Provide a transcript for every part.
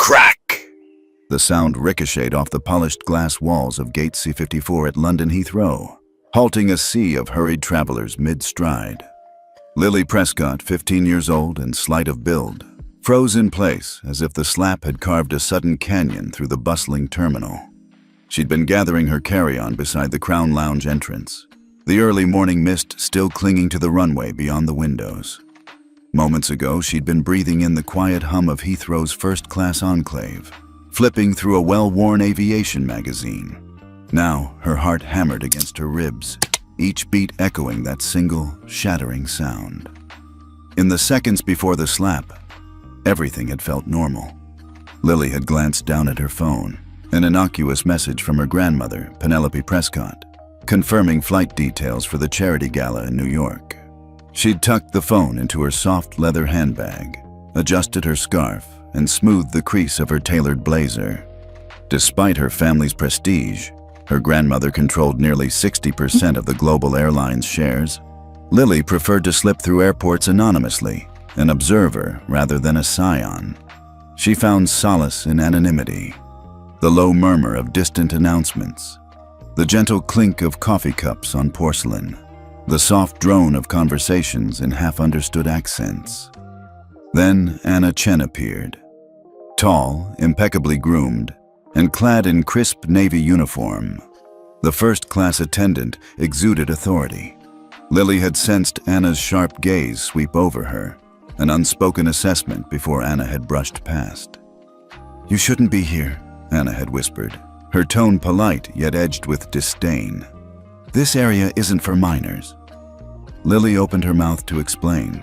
Crack! The sound ricocheted off the polished glass walls of Gate C-54 at London Heathrow, halting a sea of hurried travelers mid-stride. Lily Prescott, 15 years old and slight of build, froze in place as if the slap had carved a sudden canyon through the bustling terminal. She'd been gathering her carry-on beside the Crown Lounge entrance, the early morning mist still clinging to the runway beyond the windows. Moments ago, she'd been breathing in the quiet hum of Heathrow's first-class enclave, flipping through a well-worn aviation magazine. Now, her heart hammered against her ribs, each beat echoing that single, shattering sound. In the seconds before the slap, everything had felt normal. Lily had glanced down at her phone, an innocuous message from her grandmother, Penelope Prescott, confirming flight details for the charity gala in New York. She'd tucked the phone into her soft leather handbag, adjusted her scarf, and smoothed the crease of her tailored blazer. Despite her family's prestige, her grandmother controlled nearly 60% of the global airline's shares. Lily preferred to slip through airports anonymously, an observer rather than a scion. She found solace in anonymity, the low murmur of distant announcements, the gentle clink of coffee cups on porcelain, the soft drone of conversations in half-understood accents. Then Anna Chen appeared. Tall, impeccably groomed, and clad in crisp navy uniform, the first-class attendant exuded authority. Lily had sensed Anna's sharp gaze sweep over her, an unspoken assessment before Anna had brushed past. "You shouldn't be here," Anna had whispered, her tone polite yet edged with disdain. "This area isn't for minors." Lily opened her mouth to explain.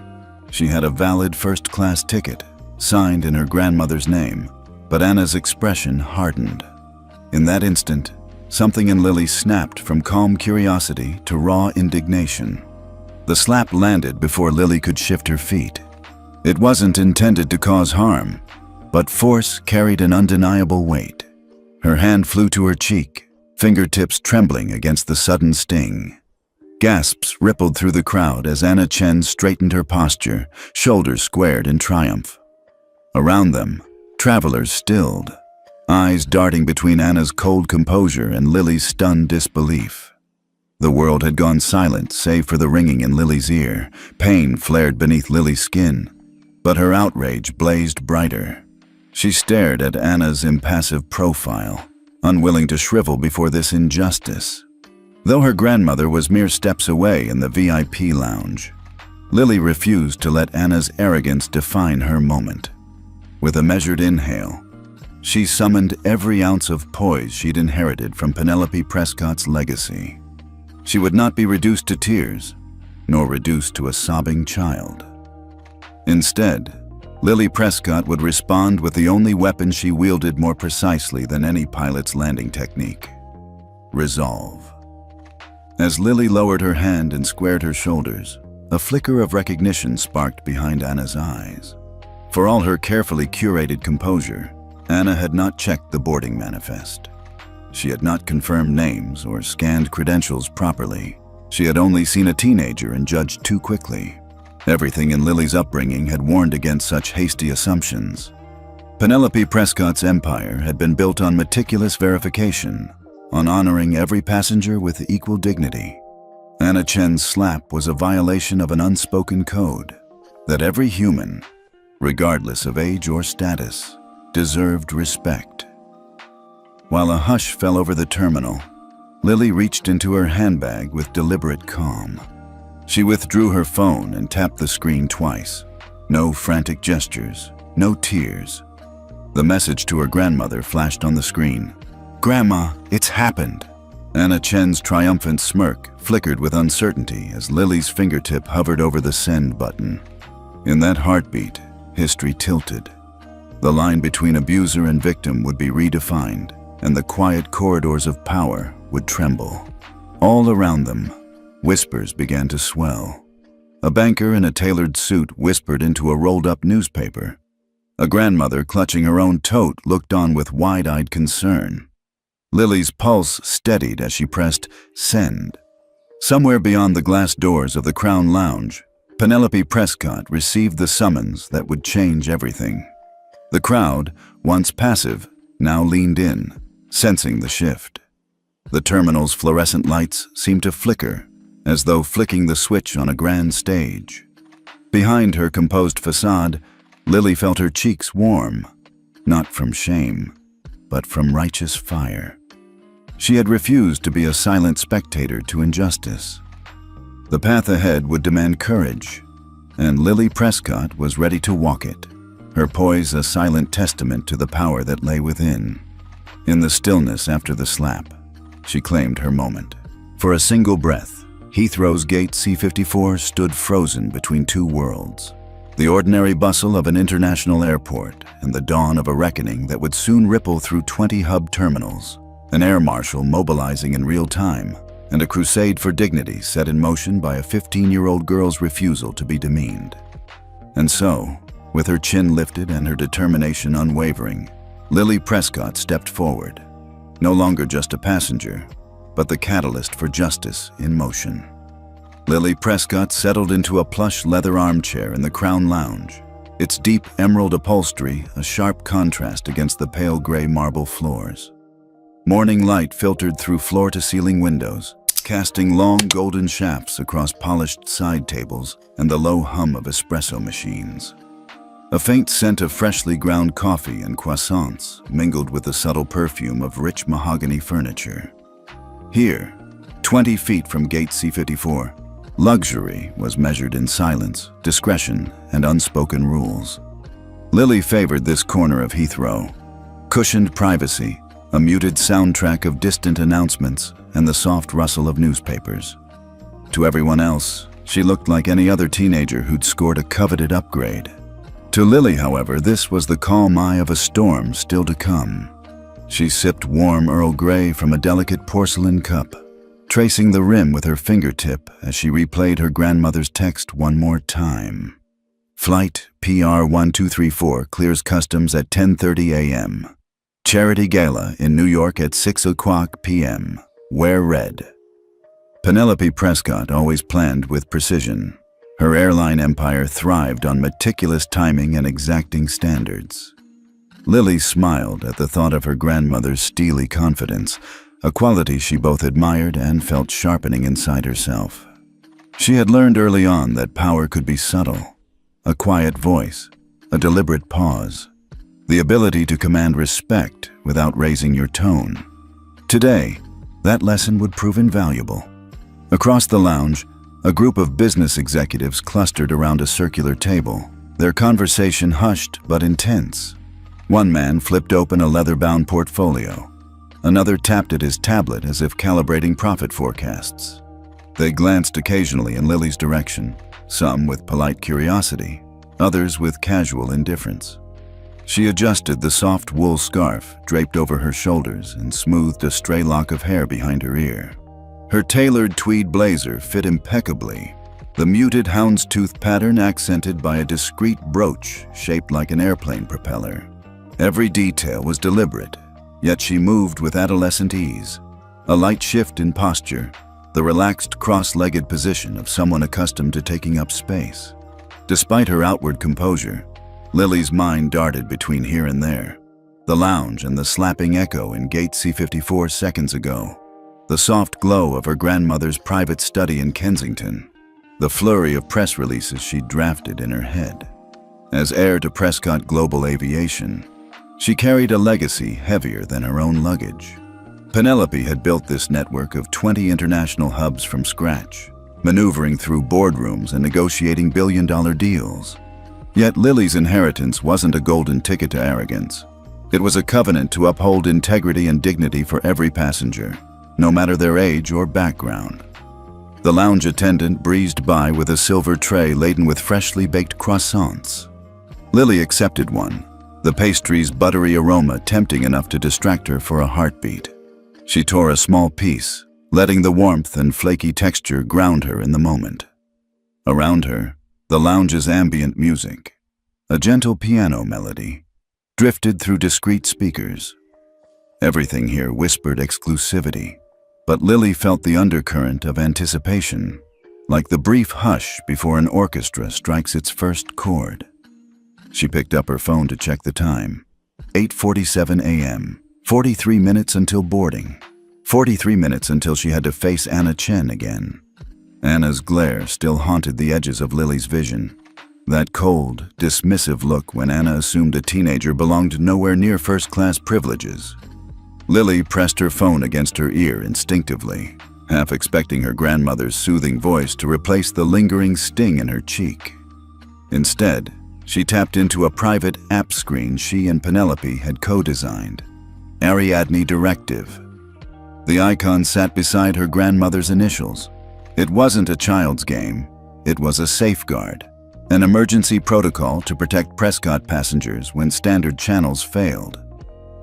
She had a valid first-class ticket, signed in her grandmother's name, but Anna's expression hardened. In that instant, something in Lily snapped from calm curiosity to raw indignation. The slap landed before Lily could shift her feet. It wasn't intended to cause harm, but force carried an undeniable weight. Her hand flew to her cheek, fingertips trembling against the sudden sting. Gasps rippled through the crowd as Anna Chen straightened her posture, shoulders squared in triumph. Around them, travelers stilled, eyes darting between Anna's cold composure and Lily's stunned disbelief. The world had gone silent save for the ringing in Lily's ear. Pain flared beneath Lily's skin, but her outrage blazed brighter. She stared at Anna's impassive profile, unwilling to shrivel before this injustice. Though her grandmother was mere steps away in the VIP lounge, Lily refused to let Anna's arrogance define her moment. With a measured inhale, she summoned every ounce of poise she'd inherited from Penelope Prescott's legacy. She would not be reduced to tears, nor reduced to a sobbing child. Instead, Lily Prescott would respond with the only weapon she wielded more precisely than any pilot's landing technique: resolve. As Lily lowered her hand and squared her shoulders, a flicker of recognition sparked behind Anna's eyes. For all her carefully curated composure, Anna had not checked the boarding manifest. She had not confirmed names or scanned credentials properly. She had only seen a teenager and judged too quickly. Everything in Lily's upbringing had warned against such hasty assumptions. Penelope Prescott's empire had been built on meticulous verification, on honoring every passenger with equal dignity. Anna Chen's slap was a violation of an unspoken code, that every human, regardless of age or status, deserved respect. While a hush fell over the terminal, Lily reached into her handbag with deliberate calm. She withdrew her phone and tapped the screen twice. No frantic gestures, no tears. The message to her grandmother flashed on the screen. "Grandma, it's happened." Anna Chen's triumphant smirk flickered with uncertainty as Lily's fingertip hovered over the send button. In that heartbeat, history tilted. The line between abuser and victim would be redefined, and the quiet corridors of power would tremble. All around them, whispers began to swell. A banker in a tailored suit whispered into a rolled-up newspaper. A grandmother clutching her own tote looked on with wide-eyed concern. Lily's pulse steadied as she pressed send. Somewhere beyond the glass doors of the Crown Lounge, Penelope Prescott received the summons that would change everything. The crowd, once passive, now leaned in, sensing the shift. The terminal's fluorescent lights seemed to flicker, as though flicking the switch on a grand stage. Behind her composed facade, Lily felt her cheeks warm, not from shame, but from righteous fire. She had refused to be a silent spectator to injustice. The path ahead would demand courage, and Lily Prescott was ready to walk it, her poise a silent testament to the power that lay within. In the stillness after the slap, she claimed her moment. For a single breath, Heathrow's Gate C-54 stood frozen between two worlds. The ordinary bustle of an international airport and the dawn of a reckoning that would soon ripple through 20 hub terminals. An air marshal mobilizing in real time, and a crusade for dignity set in motion by a 15-year-old girl's refusal to be demeaned. And so, with her chin lifted and her determination unwavering, Lily Prescott stepped forward, no longer just a passenger, but the catalyst for justice in motion. Lily Prescott settled into a plush leather armchair in the Crown Lounge, its deep emerald upholstery a sharp contrast against the pale gray marble floors. Morning light filtered through floor-to-ceiling windows, casting long golden shafts across polished side tables and the low hum of espresso machines. A faint scent of freshly ground coffee and croissants mingled with the subtle perfume of rich mahogany furniture. Here, 20 feet from Gate C-54, luxury was measured in silence, discretion, and unspoken rules. Lily favored this corner of Heathrow. Cushioned privacy, a muted soundtrack of distant announcements, and the soft rustle of newspapers. To everyone else, she looked like any other teenager who'd scored a coveted upgrade. To Lily, however, this was the calm eye of a storm still to come. She sipped warm Earl Grey from a delicate porcelain cup, tracing the rim with her fingertip as she replayed her grandmother's text one more time. Flight PR-1234 clears customs at 10:30 a.m. Charity Gala in New York at 6 o'clock p.m. Wear red. Penelope Prescott always planned with precision. Her airline empire thrived on meticulous timing and exacting standards. Lily smiled at the thought of her grandmother's steely confidence, a quality she both admired and felt sharpening inside herself. She had learned early on that power could be subtle, a quiet voice, a deliberate pause, the ability to command respect without raising your tone. Today, that lesson would prove invaluable. Across the lounge, a group of business executives clustered around a circular table, their conversation hushed but intense. One man flipped open a leather-bound portfolio. Another tapped at his tablet as if calibrating profit forecasts. They glanced occasionally in Lily's direction, some with polite curiosity, others with casual indifference. She adjusted the soft wool scarf draped over her shoulders and smoothed a stray lock of hair behind her ear. Her tailored tweed blazer fit impeccably, the muted houndstooth pattern accented by a discreet brooch shaped like an airplane propeller. Every detail was deliberate, yet she moved with adolescent ease. A light shift in posture, the relaxed cross-legged position of someone accustomed to taking up space. Despite her outward composure, Lily's mind darted between here and there. The lounge and the slapping echo in Gate C-54 seconds ago. The soft glow of her grandmother's private study in Kensington. The flurry of press releases she'd drafted in her head. As heir to Prescott Global Aviation, she carried a legacy heavier than her own luggage. Penelope had built this network of 20 international hubs from scratch, maneuvering through boardrooms and negotiating billion-dollar deals. Yet Lily's inheritance wasn't a golden ticket to arrogance. It was a covenant to uphold integrity and dignity for every passenger, no matter their age or background. The lounge attendant breezed by with a silver tray laden with freshly baked croissants. Lily accepted one, the pastry's buttery aroma tempting enough to distract her for a heartbeat. She tore a small piece, letting the warmth and flaky texture ground her in the moment. Around her, the lounge's ambient music, a gentle piano melody, drifted through discreet speakers. Everything here whispered exclusivity, but Lily felt the undercurrent of anticipation, like the brief hush before an orchestra strikes its first chord. She picked up her phone to check the time. 8:47 a.m. 43 minutes until boarding. 43 minutes until she had to face Anna Chen again. Anna's glare still haunted the edges of Lily's vision. That cold, dismissive look when Anna assumed a teenager belonged nowhere near first-class privileges. Lily pressed her phone against her ear instinctively, half expecting her grandmother's soothing voice to replace the lingering sting in her cheek. Instead, she tapped into a private app screen she and Penelope had co-designed. Ariadne Directive. The icon sat beside her grandmother's initials. It wasn't a child's game. It was a safeguard, an emergency protocol to protect Prescott passengers when standard channels failed.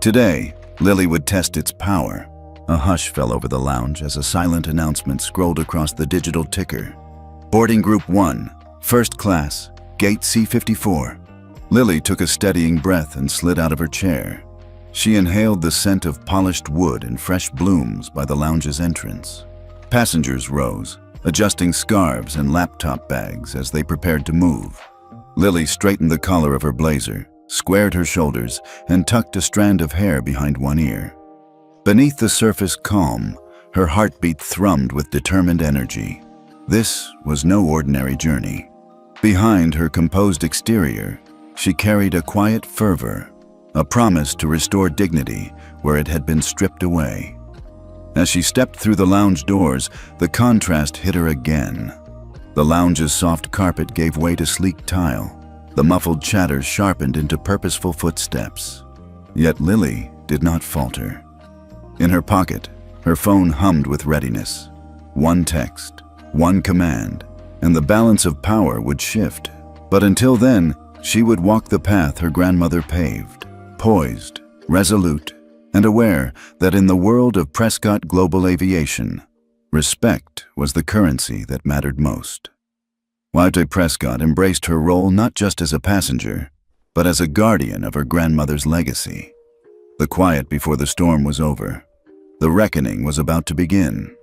Today, Lily would test its power. A hush fell over the lounge as a silent announcement scrolled across the digital ticker. Boarding Group 1, First Class, Gate C54. Lily took a steadying breath and slid out of her chair. She inhaled the scent of polished wood and fresh blooms by the lounge's entrance. Passengers rose, adjusting scarves and laptop bags as they prepared to move. Lily straightened the collar of her blazer, squared her shoulders, and tucked a strand of hair behind one ear. Beneath the surface calm, her heartbeat thrummed with determined energy. This was no ordinary journey. Behind her composed exterior, she carried a quiet fervor, a promise to restore dignity where it had been stripped away. As she stepped through the lounge doors, the contrast hit her again. The lounge's soft carpet gave way to sleek tile. The muffled chatter sharpened into purposeful footsteps. Yet Lily did not falter. In her pocket, her phone hummed with readiness. One text, one command, and the balance of power would shift. But until then, she would walk the path her grandmother paved, poised, resolute, and aware that in the world of Prescott Global Aviation, respect was the currency that mattered most. Wyatt Prescott embraced her role not just as a passenger, but as a guardian of her grandmother's legacy. The quiet before the storm was over. The reckoning was about to begin.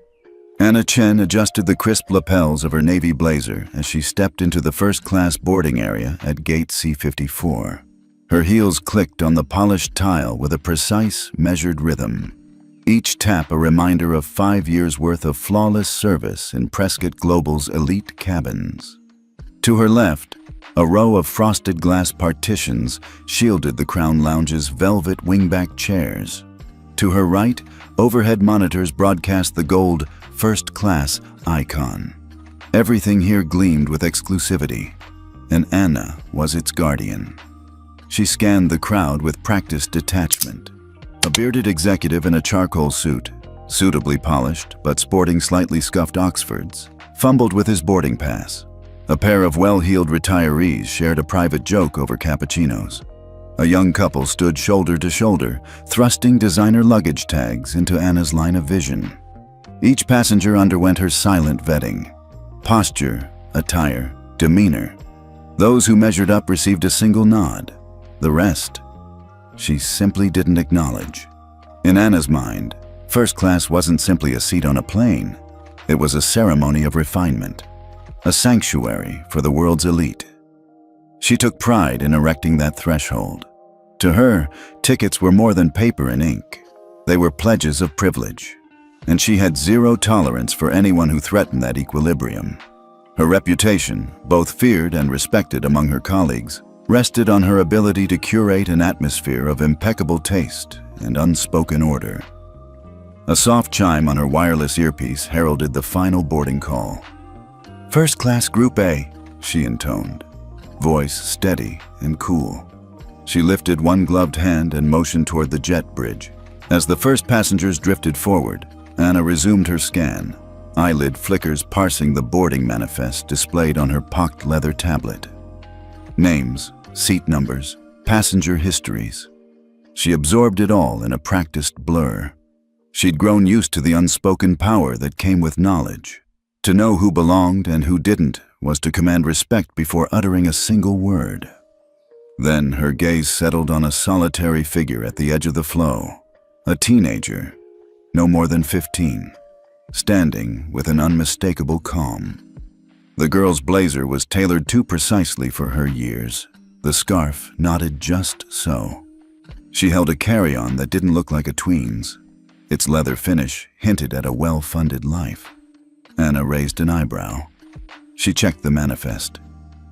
Anna Chen adjusted the crisp lapels of her navy blazer as she stepped into the first-class boarding area at Gate C54. Her heels clicked on the polished tile with a precise, measured rhythm. Each tap a reminder of 5 years' worth of flawless service in Prescott Global's elite cabins. To her left, a row of frosted glass partitions shielded the Crown Lounge's velvet wingback chairs. To her right, overhead monitors broadcast the gold First Class icon. Everything here gleamed with exclusivity, and Anna was its guardian. She scanned the crowd with practiced detachment. A bearded executive in a charcoal suit, suitably polished but sporting slightly scuffed Oxfords, fumbled with his boarding pass. A pair of well-heeled retirees shared a private joke over cappuccinos. A young couple stood shoulder to shoulder, thrusting designer luggage tags into Anna's line of vision. Each passenger underwent her silent vetting. Posture, attire, demeanor. Those who measured up received a single nod. The rest, she simply didn't acknowledge. In Anna's mind, first class wasn't simply a seat on a plane. It was a ceremony of refinement, a sanctuary for the world's elite. She took pride in erecting that threshold. To her, tickets were more than paper and ink. They were pledges of privilege, and she had zero tolerance for anyone who threatened that equilibrium. Her reputation, both feared and respected among her colleagues, rested on her ability to curate an atmosphere of impeccable taste and unspoken order. A soft chime on her wireless earpiece heralded the final boarding call. "First Class Group A," she intoned, voice steady and cool. She lifted one gloved hand and motioned toward the jet bridge. As the first passengers drifted forward, Anna resumed her scan, eyelid flickers parsing the boarding manifest displayed on her pocked leather tablet. Names, seat numbers, passenger histories. She absorbed it all in a practiced blur. She'd grown used to the unspoken power that came with knowledge. To know who belonged and who didn't was to command respect before uttering a single word. Then her gaze settled on a solitary figure at the edge of the flow, a teenager, no more than 15, standing with an unmistakable calm. The girl's blazer was tailored too precisely for her years. The scarf knotted just so. She held a carry-on that didn't look like a tween's. Its leather finish hinted at a well-funded life. Anna raised an eyebrow. She checked the manifest.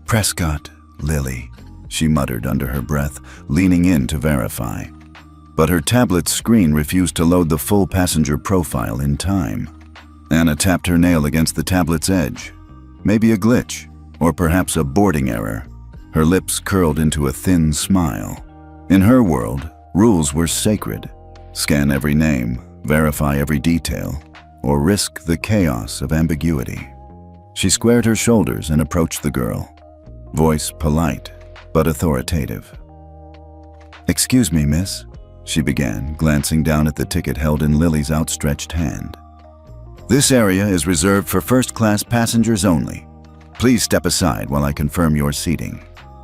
"Prescott, Lily," she muttered under her breath, leaning in to verify. But her tablet's screen refused to load the full passenger profile in time. Anna tapped her nail against the tablet's edge. Maybe a glitch, or perhaps a boarding error. Her lips curled into a thin smile. In her world, rules were sacred. Scan every name, verify every detail, or risk the chaos of ambiguity. She squared her shoulders and approached the girl. Voice polite, but authoritative. "Excuse me, miss," she began, glancing down at the ticket held in Lily's outstretched hand. "This area is reserved for first-class passengers only. Please step aside while I confirm your seating."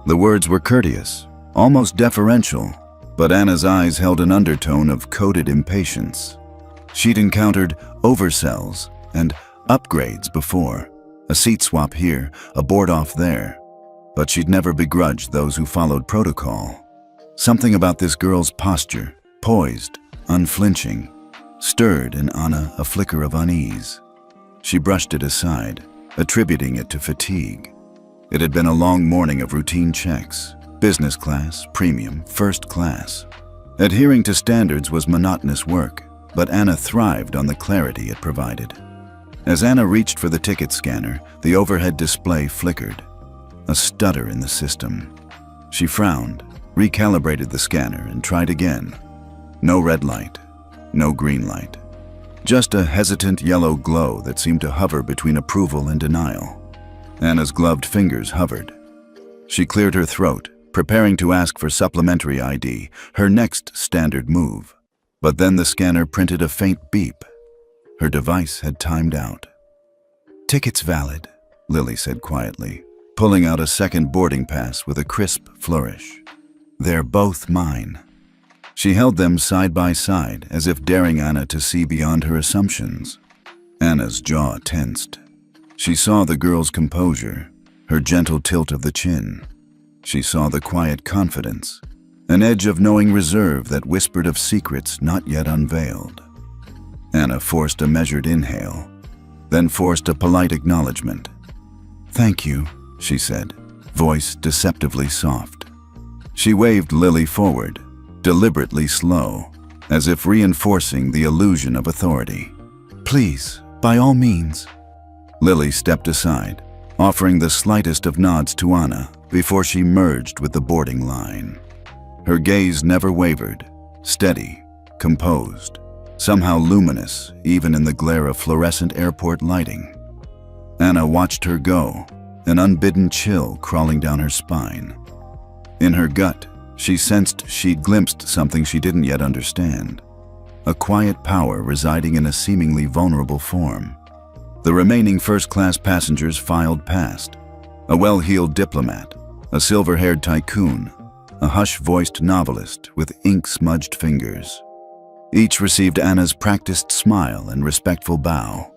The words were courteous, almost deferential, but Anna's eyes held an undertone of coded impatience. She'd encountered oversells and upgrades before, a seat swap here, a board off there, but she'd never begrudged those who followed protocol. Something about this girl's posture, poised, unflinching, stirred in Anna a flicker of unease. She brushed it aside, attributing it to fatigue. It had been a long morning of routine checks. Business class, premium, first class. Adhering to standards was monotonous work, but Anna thrived on the clarity it provided. As Anna reached for the ticket scanner, the overhead display flickered. A stutter in the system. She frowned, recalibrated the scanner, and tried again. No red light, no green light. Just a hesitant yellow glow that seemed to hover between approval and denial. Anna's gloved fingers hovered. She cleared her throat, preparing to ask for supplementary ID, her next standard move. But then the scanner printed a faint beep. Her device had timed out. "Ticket's valid," Lily said quietly, pulling out a second boarding pass with a crisp flourish. "They're both mine." She held them side by side, as if daring Anna to see beyond her assumptions. Anna's jaw tensed. She saw the girl's composure, her gentle tilt of the chin. She saw the quiet confidence, an edge of knowing reserve that whispered of secrets not yet unveiled. Anna forced a measured inhale, then forced a polite acknowledgement. "Thank you," she said, voice deceptively soft. She waved Lily forward, deliberately slow, as if reinforcing the illusion of authority. "Please, by all means." Lily stepped aside, offering the slightest of nods to Anna before she merged with the boarding line. Her gaze never wavered, steady, composed, somehow luminous even in the glare of fluorescent airport lighting. Anna watched her go, an unbidden chill crawling down her spine. In her gut, she sensed she'd glimpsed something she didn't yet understand, a quiet power residing in a seemingly vulnerable form. The remaining first-class passengers filed past, a well-heeled diplomat, a silver-haired tycoon, a hush-voiced novelist with ink-smudged fingers. Each received Anna's practiced smile and respectful bow.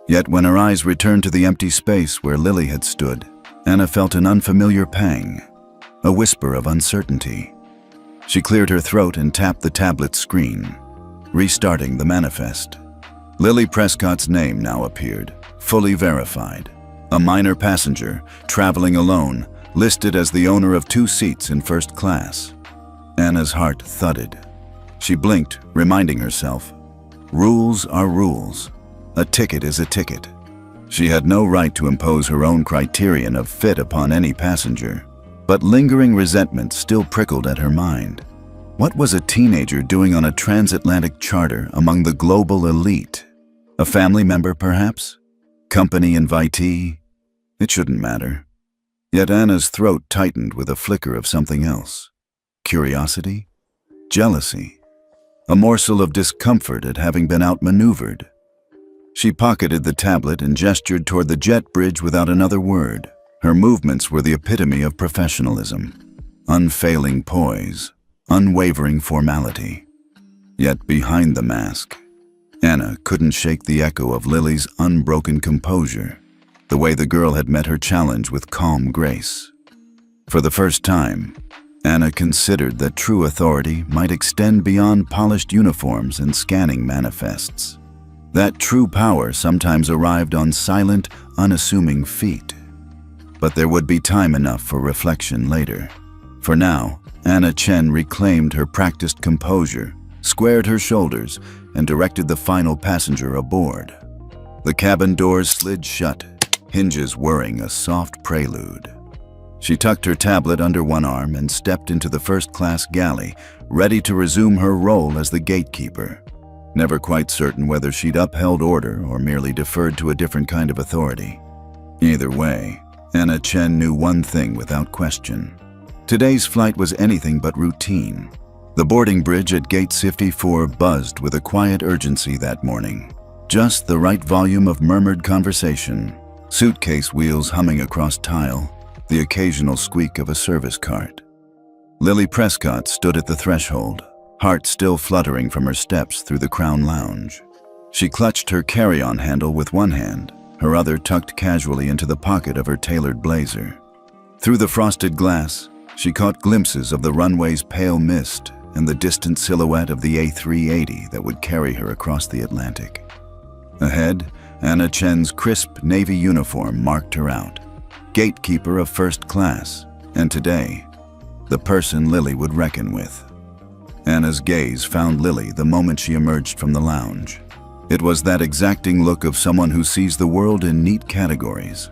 Yet when her eyes returned to the empty space where Lily had stood, Anna felt an unfamiliar pang, a whisper of uncertainty. She cleared her throat and tapped the tablet's screen, restarting the manifest. Lily Prescott's name now appeared, fully verified. A minor passenger, traveling alone, listed as the owner of 2 seats in first class. Anna's heart thudded. She blinked, reminding herself, rules are rules. A ticket is a ticket. She had no right to impose her own criterion of fit upon any passenger, but lingering resentment still prickled at her mind. What was a teenager doing on a transatlantic charter among the global elite? A family member, perhaps? Company invitee? It shouldn't matter. Yet Anna's throat tightened with a flicker of something else. Curiosity? Jealousy? A morsel of discomfort at having been outmaneuvered. She pocketed the tablet and gestured toward the jet bridge without another word. Her movements were the epitome of professionalism. Unfailing poise, unwavering formality. Yet behind the mask, Anna couldn't shake the echo of Lily's unbroken composure, the way the girl had met her challenge with calm grace. For the first time, Anna considered that true authority might extend beyond polished uniforms and scanning manifests. That true power sometimes arrived on silent, unassuming feet. But there would be time enough for reflection later. For now, Anna Chen reclaimed her practiced composure, squared her shoulders, and directed the final passenger aboard. The cabin doors slid shut, hinges whirring a soft prelude. She tucked her tablet under one arm and stepped into the first-class galley, ready to resume her role as the gatekeeper. Never quite certain whether she'd upheld order or merely deferred to a different kind of authority. Either way, Anna Chen knew one thing without question. Today's flight was anything but routine. The boarding bridge at Gate 54 buzzed with a quiet urgency that morning. Just the right volume of murmured conversation, suitcase wheels humming across tile, the occasional squeak of a service cart. Lily Prescott stood at the threshold, heart still fluttering from her steps through the Crown Lounge. She clutched her carry-on handle with one hand, her other tucked casually into the pocket of her tailored blazer. Through the frosted glass, she caught glimpses of the runway's pale mist and the distant silhouette of the A380 that would carry her across the Atlantic. Ahead, Anna Chen's crisp navy uniform marked her out. Gatekeeper of first class, and today, the person Lily would reckon with. Anna's gaze found Lily the moment she emerged from the lounge. It was that exacting look of someone who sees the world in neat categories.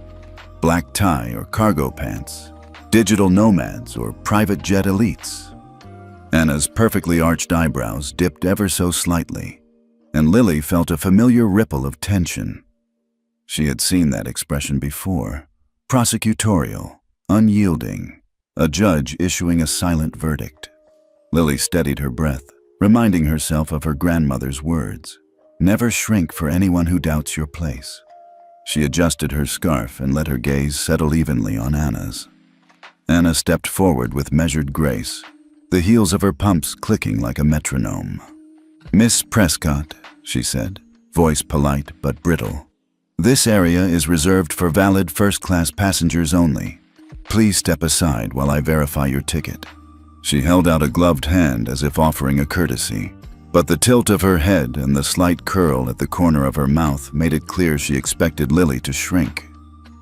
Black tie or cargo pants, digital nomads or private jet elites. Anna's perfectly arched eyebrows dipped ever so slightly, and Lily felt a familiar ripple of tension. She had seen that expression before. Prosecutorial, unyielding, a judge issuing a silent verdict. Lily steadied her breath, reminding herself of her grandmother's words. Never shrink for anyone who doubts your place. She adjusted her scarf and let her gaze settle evenly on Anna's. Anna stepped forward with measured grace, the heels of her pumps clicking like a metronome. "Miss Prescott," she said, voice polite but brittle. "This area is reserved for valid first-class passengers only. Please step aside while I verify your ticket." She held out a gloved hand as if offering a courtesy, but the tilt of her head and the slight curl at the corner of her mouth made it clear she expected Lily to shrink.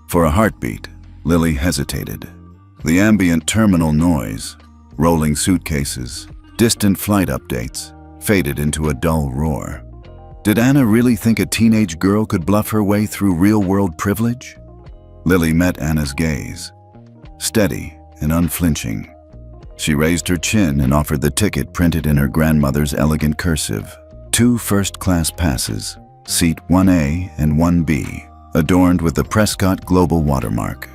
For a heartbeat, Lily hesitated. The ambient terminal noise, rolling suitcases, distant flight updates, faded into a dull roar. Did Anna really think a teenage girl could bluff her way through real-world privilege? Lily met Anna's gaze, steady and unflinching. She raised her chin and offered the ticket printed in her grandmother's elegant cursive. 2 first-class passes, seat 1A and 1B, adorned with the Prescott Global watermark.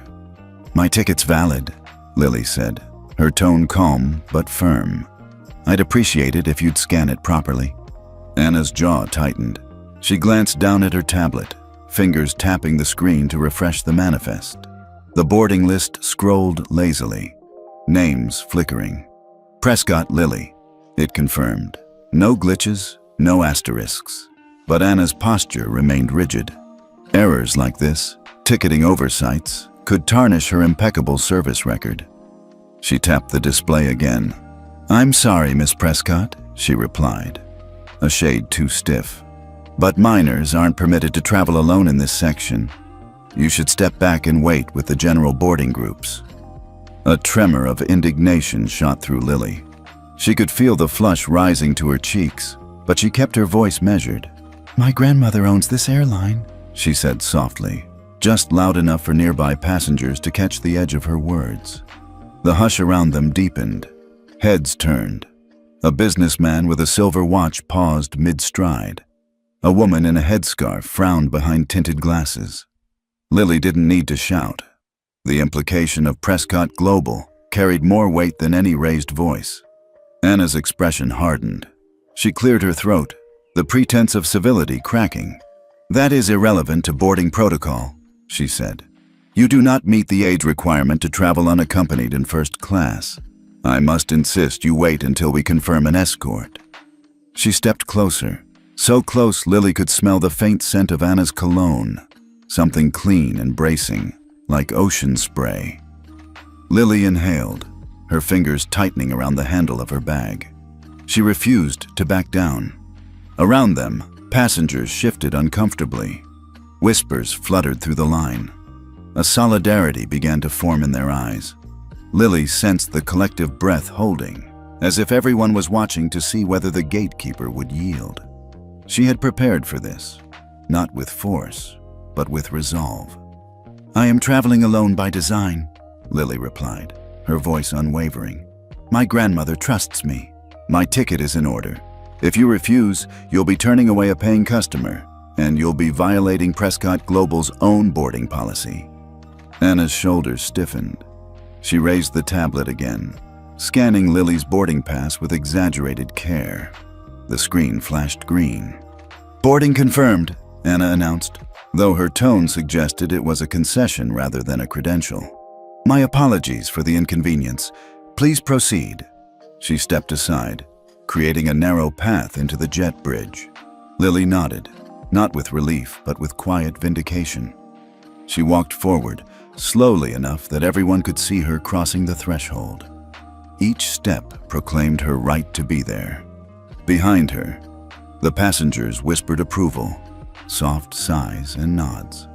"My ticket's valid," Lily said, her tone calm but firm. "I'd appreciate it if you'd scan it properly." Anna's jaw tightened. She glanced down at her tablet, fingers tapping the screen to refresh the manifest. The boarding list scrolled lazily, names flickering. "Prescott Lily," it confirmed. No glitches, no asterisks. But Anna's posture remained rigid. Errors like this, ticketing oversights, could tarnish her impeccable service record. She tapped the display again. "I'm sorry, Miss Prescott," she replied, a shade too stiff. "But minors aren't permitted to travel alone in this section. You should step back and wait with the general boarding groups." A tremor of indignation shot through Lily. She could feel the flush rising to her cheeks, but she kept her voice measured. "My grandmother owns this airline," she said softly, just loud enough for nearby passengers to catch the edge of her words. The hush around them deepened. Heads turned. A businessman with a silver watch paused mid-stride. A woman in a headscarf frowned behind tinted glasses. Lily didn't need to shout. The implication of Prescott Global carried more weight than any raised voice. Anna's expression hardened. She cleared her throat, the pretense of civility cracking. "That is irrelevant to boarding protocol," she said. "You do not meet the age requirement to travel unaccompanied in first class. I must insist you wait until we confirm an escort." She stepped closer, so close Lily could smell the faint scent of Anna's cologne, something clean and bracing, like ocean spray. Lily inhaled, her fingers tightening around the handle of her bag. She refused to back down. Around them, passengers shifted uncomfortably. Whispers fluttered through the line. A solidarity began to form in their eyes. Lily sensed the collective breath holding, as if everyone was watching to see whether the gatekeeper would yield. She had prepared for this, not with force, but with resolve. "I am traveling alone by design," Lily replied, her voice unwavering. "My grandmother trusts me. My ticket is in order. If you refuse, you'll be turning away a paying customer, and you'll be violating Prescott Global's own boarding policy." Anna's shoulders stiffened. She raised the tablet again, scanning Lily's boarding pass with exaggerated care. The screen flashed green. "Boarding confirmed," Anna announced, though her tone suggested it was a concession rather than a credential. "My apologies for the inconvenience. Please proceed." She stepped aside, creating a narrow path into the jet bridge. Lily nodded, not with relief, but with quiet vindication. She walked forward, slowly enough that everyone could see her crossing the threshold. Each step proclaimed her right to be there. Behind her, the passengers whispered approval, soft sighs and nods.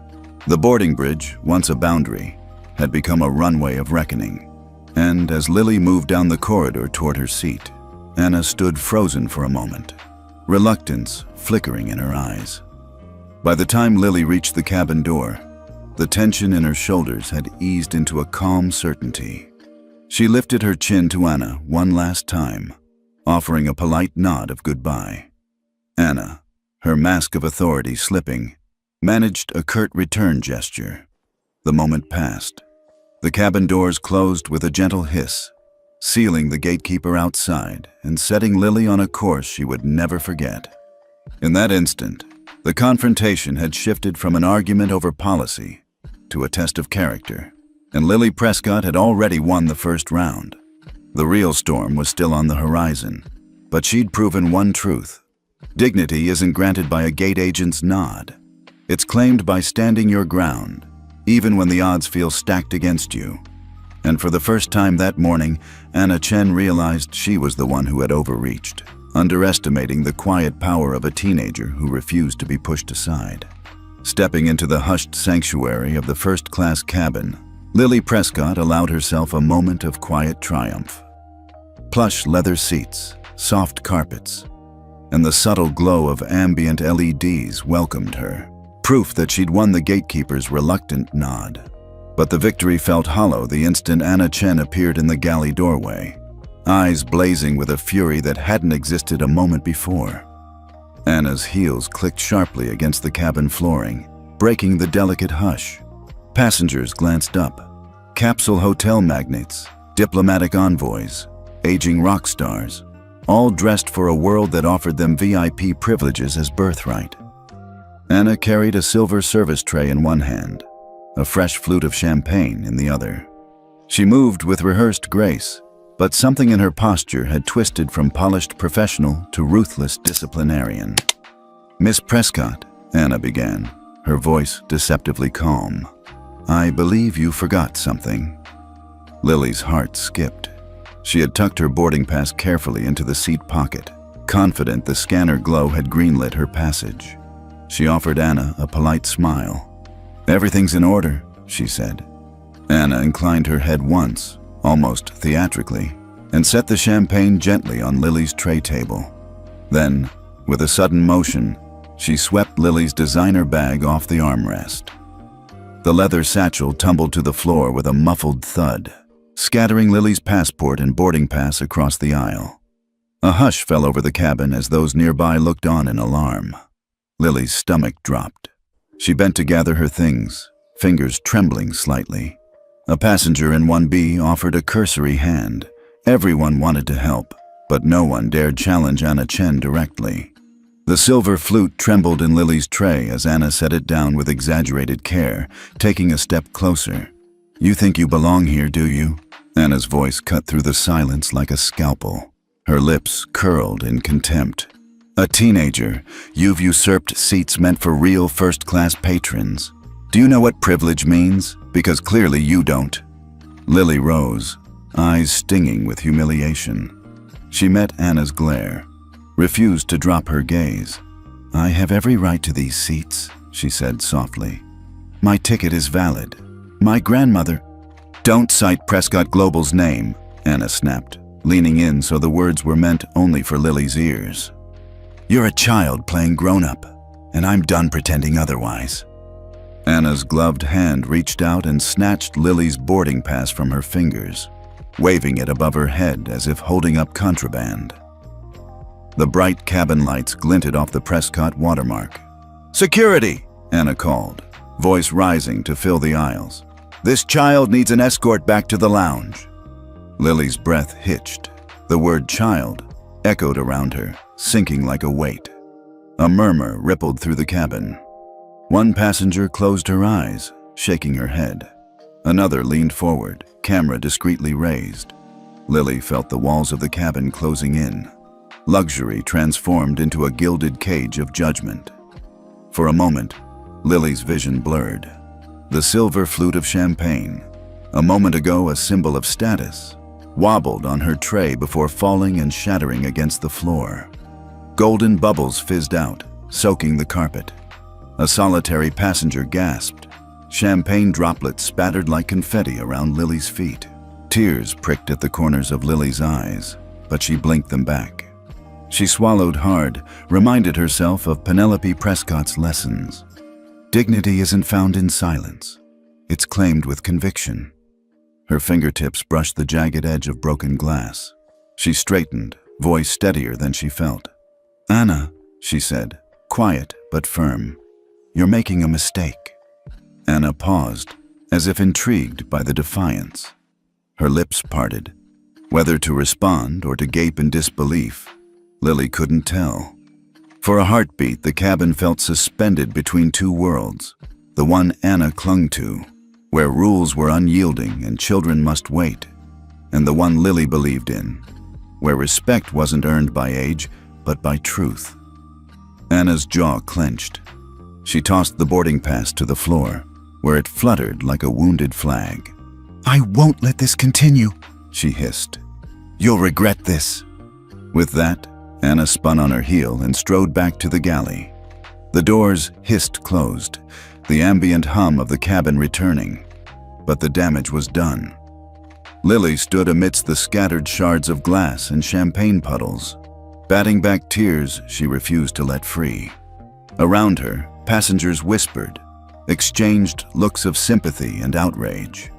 The boarding bridge, once a boundary, had become a runway of reckoning. And as Lily moved down the corridor toward her seat, Anna stood frozen for a moment, reluctance flickering in her eyes. By the time Lily reached the cabin door, the tension in her shoulders had eased into a calm certainty. She lifted her chin to Anna one last time, offering a polite nod of goodbye. Anna, her mask of authority slipping, managed a curt return gesture. The moment passed. The cabin doors closed with a gentle hiss, sealing the gatekeeper outside and setting Lily on a course she would never forget. In that instant, the confrontation had shifted from an argument over policy to a test of character, and Lily Prescott had already won the first round. The real storm was still on the horizon, but she'd proven one truth. Dignity isn't granted by a gate agent's nod. It's claimed by standing your ground, even when the odds feel stacked against you. And for the first time that morning, Anna Chen realized she was the one who had overreached, underestimating the quiet power of a teenager who refused to be pushed aside. Stepping into the hushed sanctuary of the first-class cabin, Lily Prescott allowed herself a moment of quiet triumph. Plush leather seats, soft carpets, and the subtle glow of ambient LEDs welcomed her, proof that she'd won the gatekeeper's reluctant nod. But the victory felt hollow the instant Anna Chen appeared in the galley doorway, eyes blazing with a fury that hadn't existed a moment before. Anna's heels clicked sharply against the cabin flooring, breaking the delicate hush. Passengers glanced up. Capsule hotel magnates, diplomatic envoys, aging rock stars, all dressed for a world that offered them VIP privileges as birthright. Anna carried a silver service tray in one hand, a fresh flute of champagne in the other. She moved with rehearsed grace, but something in her posture had twisted from polished professional to ruthless disciplinarian. "Miss Prescott," Anna began, her voice deceptively calm, "I believe you forgot something." Lily's heart skipped. She had tucked her boarding pass carefully into the seat pocket, confident the scanner glow had greenlit her passage. She offered Anna a polite smile. "Everything's in order," she said. Anna inclined her head once, almost theatrically, and set the champagne gently on Lily's tray table. Then, with a sudden motion, she swept Lily's designer bag off the armrest. The leather satchel tumbled to the floor with a muffled thud, scattering Lily's passport and boarding pass across the aisle. A hush fell over the cabin as those nearby looked on in alarm. Lily's stomach dropped. She bent to gather her things, fingers trembling slightly. A passenger in 1B offered a cursory hand. Everyone wanted to help, but no one dared challenge Anna Chen directly. The silver flute trembled in Lily's tray as Anna set it down with exaggerated care, taking a step closer. "You think you belong here, do you?" Anna's voice cut through the silence like a scalpel. Her lips curled in contempt. "A teenager, you've usurped seats meant for real first-class patrons. Do you know what privilege means? Because clearly you don't." Lily rose, eyes stinging with humiliation. She met Anna's glare, refused to drop her gaze. "I have every right to these seats," she said softly. "My ticket is valid. My grandmother—" "Don't cite Prescott Global's name," Anna snapped, leaning in so the words were meant only for Lily's ears. "You're a child playing grown-up, and I'm done pretending otherwise." Anna's gloved hand reached out and snatched Lily's boarding pass from her fingers, waving it above her head as if holding up contraband. The bright cabin lights glinted off the Prescott watermark. "Security!" Anna called, voice rising to fill the aisles. "This child needs an escort back to the lounge." Lily's breath hitched. The word child echoed around her, sinking like a weight. A murmur rippled through the cabin. One passenger closed her eyes, shaking her head. Another leaned forward, camera discreetly raised. Lily felt the walls of the cabin closing in. Luxury transformed into a gilded cage of judgment. For a moment, Lily's vision blurred. The silver flute of champagne, a moment ago a symbol of status, wobbled on her tray before falling and shattering against the floor. Golden bubbles fizzed out, soaking the carpet. A solitary passenger gasped. Champagne droplets spattered like confetti around Lily's feet. Tears pricked at the corners of Lily's eyes, but she blinked them back. She swallowed hard, reminded herself of Penelope Prescott's lessons. Dignity isn't found in silence. It's claimed with conviction. Her fingertips brushed the jagged edge of broken glass. She straightened, voice steadier than she felt. "Anna," she said, quiet but firm, "you're making a mistake." Anna paused, as if intrigued by the defiance. Her lips parted. Whether to respond or to gape in disbelief, Lily couldn't tell. For a heartbeat, the cabin felt suspended between two worlds. The one Anna clung to, where rules were unyielding and children must wait, and the one Lily believed in, where respect wasn't earned by age, but by truth. Anna's jaw clenched. She tossed the boarding pass to the floor, where it fluttered like a wounded flag. "I won't let this continue," she hissed. "You'll regret this." With that, Anna spun on her heel and strode back to the galley. The doors hissed closed, the ambient hum of the cabin returning. But the damage was done. Lily stood amidst the scattered shards of glass and champagne puddles, batting back tears she refused to let free. Around her, passengers whispered, exchanged looks of sympathy and outrage.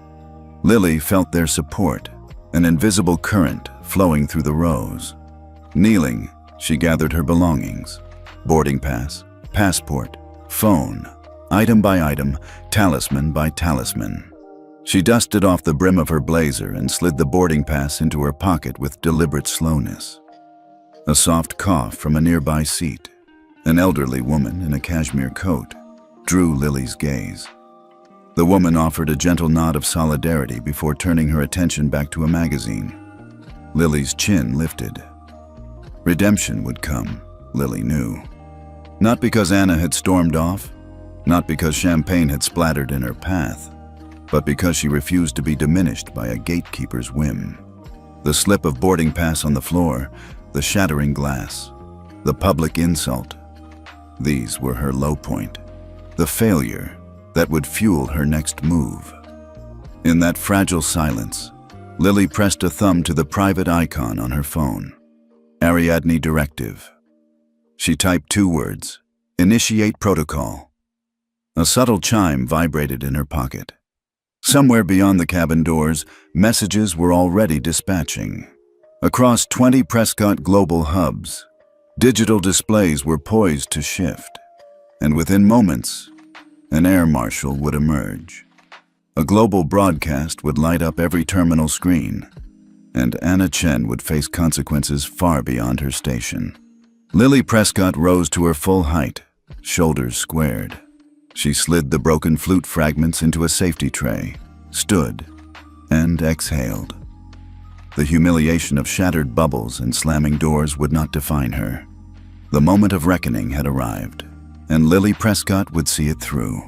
Lily felt their support, an invisible current flowing through the rows. Kneeling, she gathered her belongings: boarding pass, passport, phone, item by item, talisman by talisman. She dusted off the brim of her blazer and slid the boarding pass into her pocket with deliberate slowness. A soft cough from a nearby seat, an elderly woman in a cashmere coat, drew Lily's gaze. The woman offered a gentle nod of solidarity before turning her attention back to a magazine. Lily's chin lifted. Redemption would come, Lily knew. Not because Anna had stormed off, not because champagne had splattered in her path, but because she refused to be diminished by a gatekeeper's whim. The slip of boarding pass on the floor, the shattering glass, the public insult. These were her low point, the failure that would fuel her next move. In that fragile silence, Lily pressed a thumb to the private icon on her phone. Ariadne Directive. She typed 2 words: "Initiate protocol." A subtle chime vibrated in her pocket. Somewhere beyond the cabin doors, messages were already dispatching. Across 20 Prescott global hubs, digital displays were poised to shift, and within moments, an air marshal would emerge. A global broadcast would light up every terminal screen, and Anna Chen would face consequences far beyond her station. Lily Prescott rose to her full height, shoulders squared. She slid the broken flute fragments into a safety tray, stood, and exhaled. The humiliation of shattered bubbles and slamming doors would not define her. The moment of reckoning had arrived, and Lily Prescott would see it through.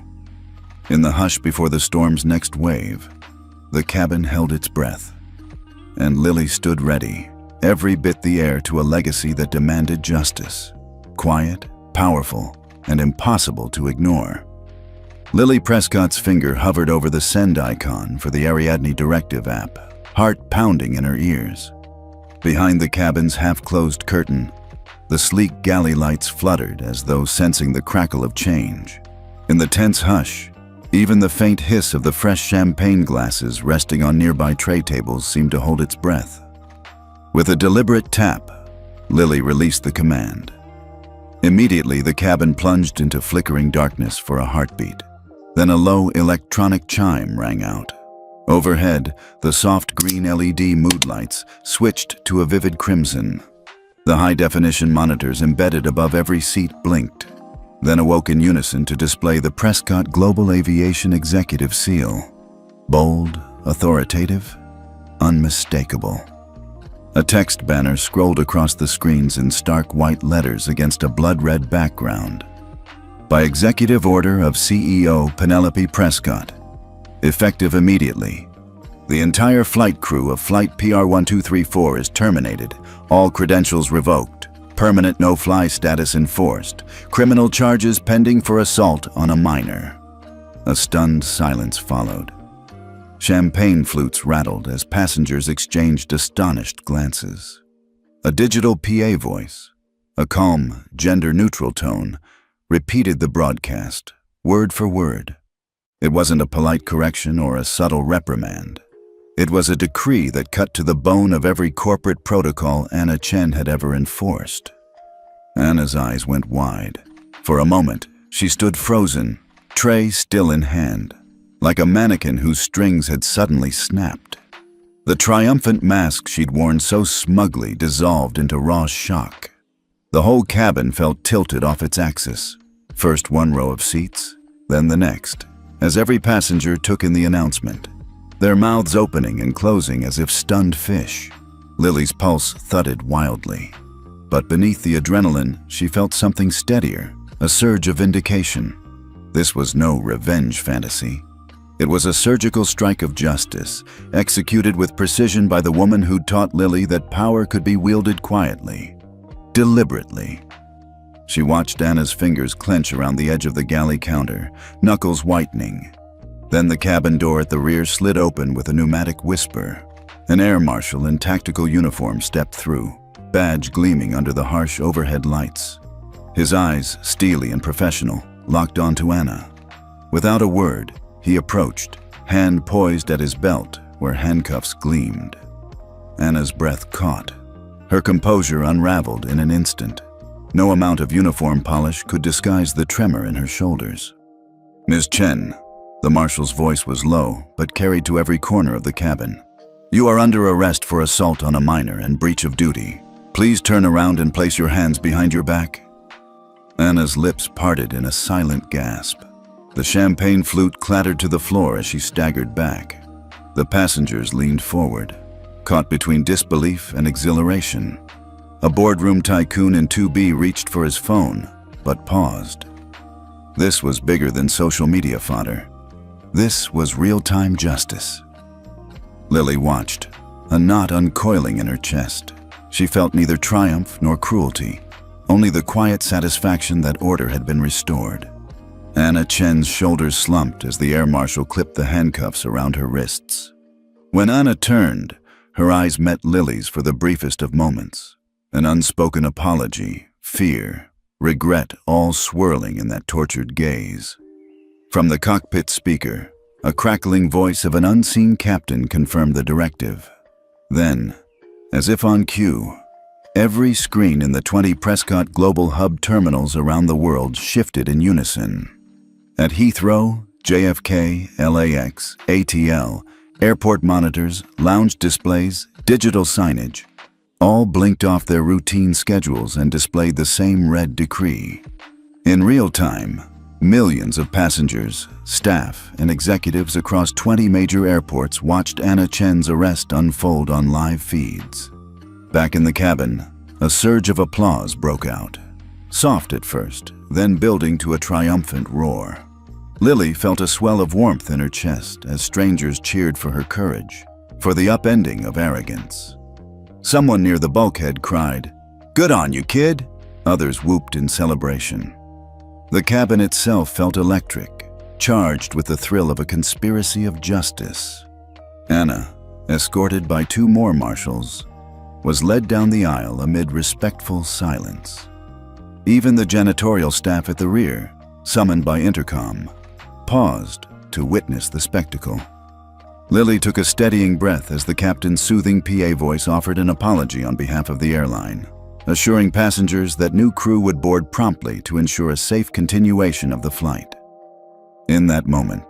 In the hush before the storm's next wave, the cabin held its breath. and Lily stood ready, every bit the heir to a legacy that demanded justice. Quiet, powerful, and impossible to ignore. Lily Prescott's finger hovered over the send icon for the Ariadne Directive app, heart pounding in her ears. Behind the cabin's half-closed curtain, the sleek galley lights fluttered as though sensing the crackle of change. In the tense hush, even the faint hiss of the fresh champagne glasses resting on nearby tray tables seemed to hold its breath. With a deliberate tap, Lily released the command. Immediately, the cabin plunged into flickering darkness for a heartbeat. Then a low electronic chime rang out. Overhead, the soft green LED mood lights switched to a vivid crimson. The high-definition monitors embedded above every seat blinked, then awoke in unison to display the Prescott Global Aviation Executive Seal. Bold, authoritative, unmistakable. A text banner scrolled across the screens in stark white letters against a blood-red background. By executive order of CEO Penelope Prescott, effective immediately, the entire flight crew of Flight PR-1234 is terminated, all credentials revoked, permanent no-fly status enforced, criminal charges pending for assault on a minor. A stunned silence followed. Champagne flutes rattled as passengers exchanged astonished glances. A digital PA voice, a calm, gender-neutral tone, repeated the broadcast, word for word. It wasn't a polite correction or a subtle reprimand. It was a decree that cut to the bone of every corporate protocol Anna Chen had ever enforced. Anna's eyes went wide. For a moment, she stood frozen, tray still in hand, like a mannequin whose strings had suddenly snapped. The triumphant mask she'd worn so smugly dissolved into raw shock. The whole cabin felt tilted off its axis, first one row of seats, then the next, as every passenger took in the announcement, their mouths opening and closing as if stunned fish. Lily's pulse thudded wildly. But beneath the adrenaline, she felt something steadier, a surge of vindication. This was no revenge fantasy. It was a surgical strike of justice, executed with precision by the woman who'd taught Lily that power could be wielded quietly, deliberately. She watched Anna's fingers clench around the edge of the galley counter, knuckles whitening. Then the cabin door at the rear slid open with a pneumatic whisper. An air marshal in tactical uniform stepped through, badge gleaming under the harsh overhead lights. His eyes, steely and professional, locked onto Anna. Without a word, he approached, hand poised at his belt where handcuffs gleamed. Anna's breath caught. Her composure unraveled in an instant. No amount of uniform polish could disguise the tremor in her shoulders. "Ms. Chen," the marshal's voice was low but carried to every corner of the cabin. "You are under arrest for assault on a minor and breach of duty. Please turn around and place your hands behind your back." Anna's lips parted in a silent gasp. The champagne flute clattered to the floor as she staggered back. The passengers leaned forward, caught between disbelief and exhilaration. A boardroom tycoon in 2B reached for his phone, but paused. This was bigger than social media fodder. This was real-time justice. Lily watched, a knot uncoiling in her chest. She felt neither triumph nor cruelty, only the quiet satisfaction that order had been restored. Anna Chen's shoulders slumped as the air marshal clipped the handcuffs around her wrists. When Anna turned, her eyes met Lily's for the briefest of moments. An unspoken apology, fear, regret all swirling in that tortured gaze. From the cockpit speaker, a crackling voice of an unseen captain confirmed the directive. Then, as if on cue, every screen in the 20 Prescott Global Hub terminals around the world shifted in unison. At Heathrow, JFK, LAX, ATL, airport monitors, lounge displays, digital signage, all blinked off their routine schedules and displayed the same red decree. In real time, millions of passengers, staff, and executives across 20 major airports watched Anna Chen's arrest unfold on live feeds. Back in the cabin, a surge of applause broke out. Soft at first, then building to a triumphant roar. Lily felt a swell of warmth in her chest as strangers cheered for her courage. for the upending of arrogance. Someone near the bulkhead cried, "Good on you, kid!" Others whooped in celebration. The cabin itself felt electric, charged with the thrill of a conspiracy of justice. Anna, escorted by 2 more marshals, was led down the aisle amid respectful silence. Even the janitorial staff at the rear, summoned by intercom, paused to witness the spectacle. Lily took a steadying breath as the captain's soothing PA voice offered an apology on behalf of the airline, assuring passengers that new crew would board promptly to ensure a safe continuation of the flight. In that moment,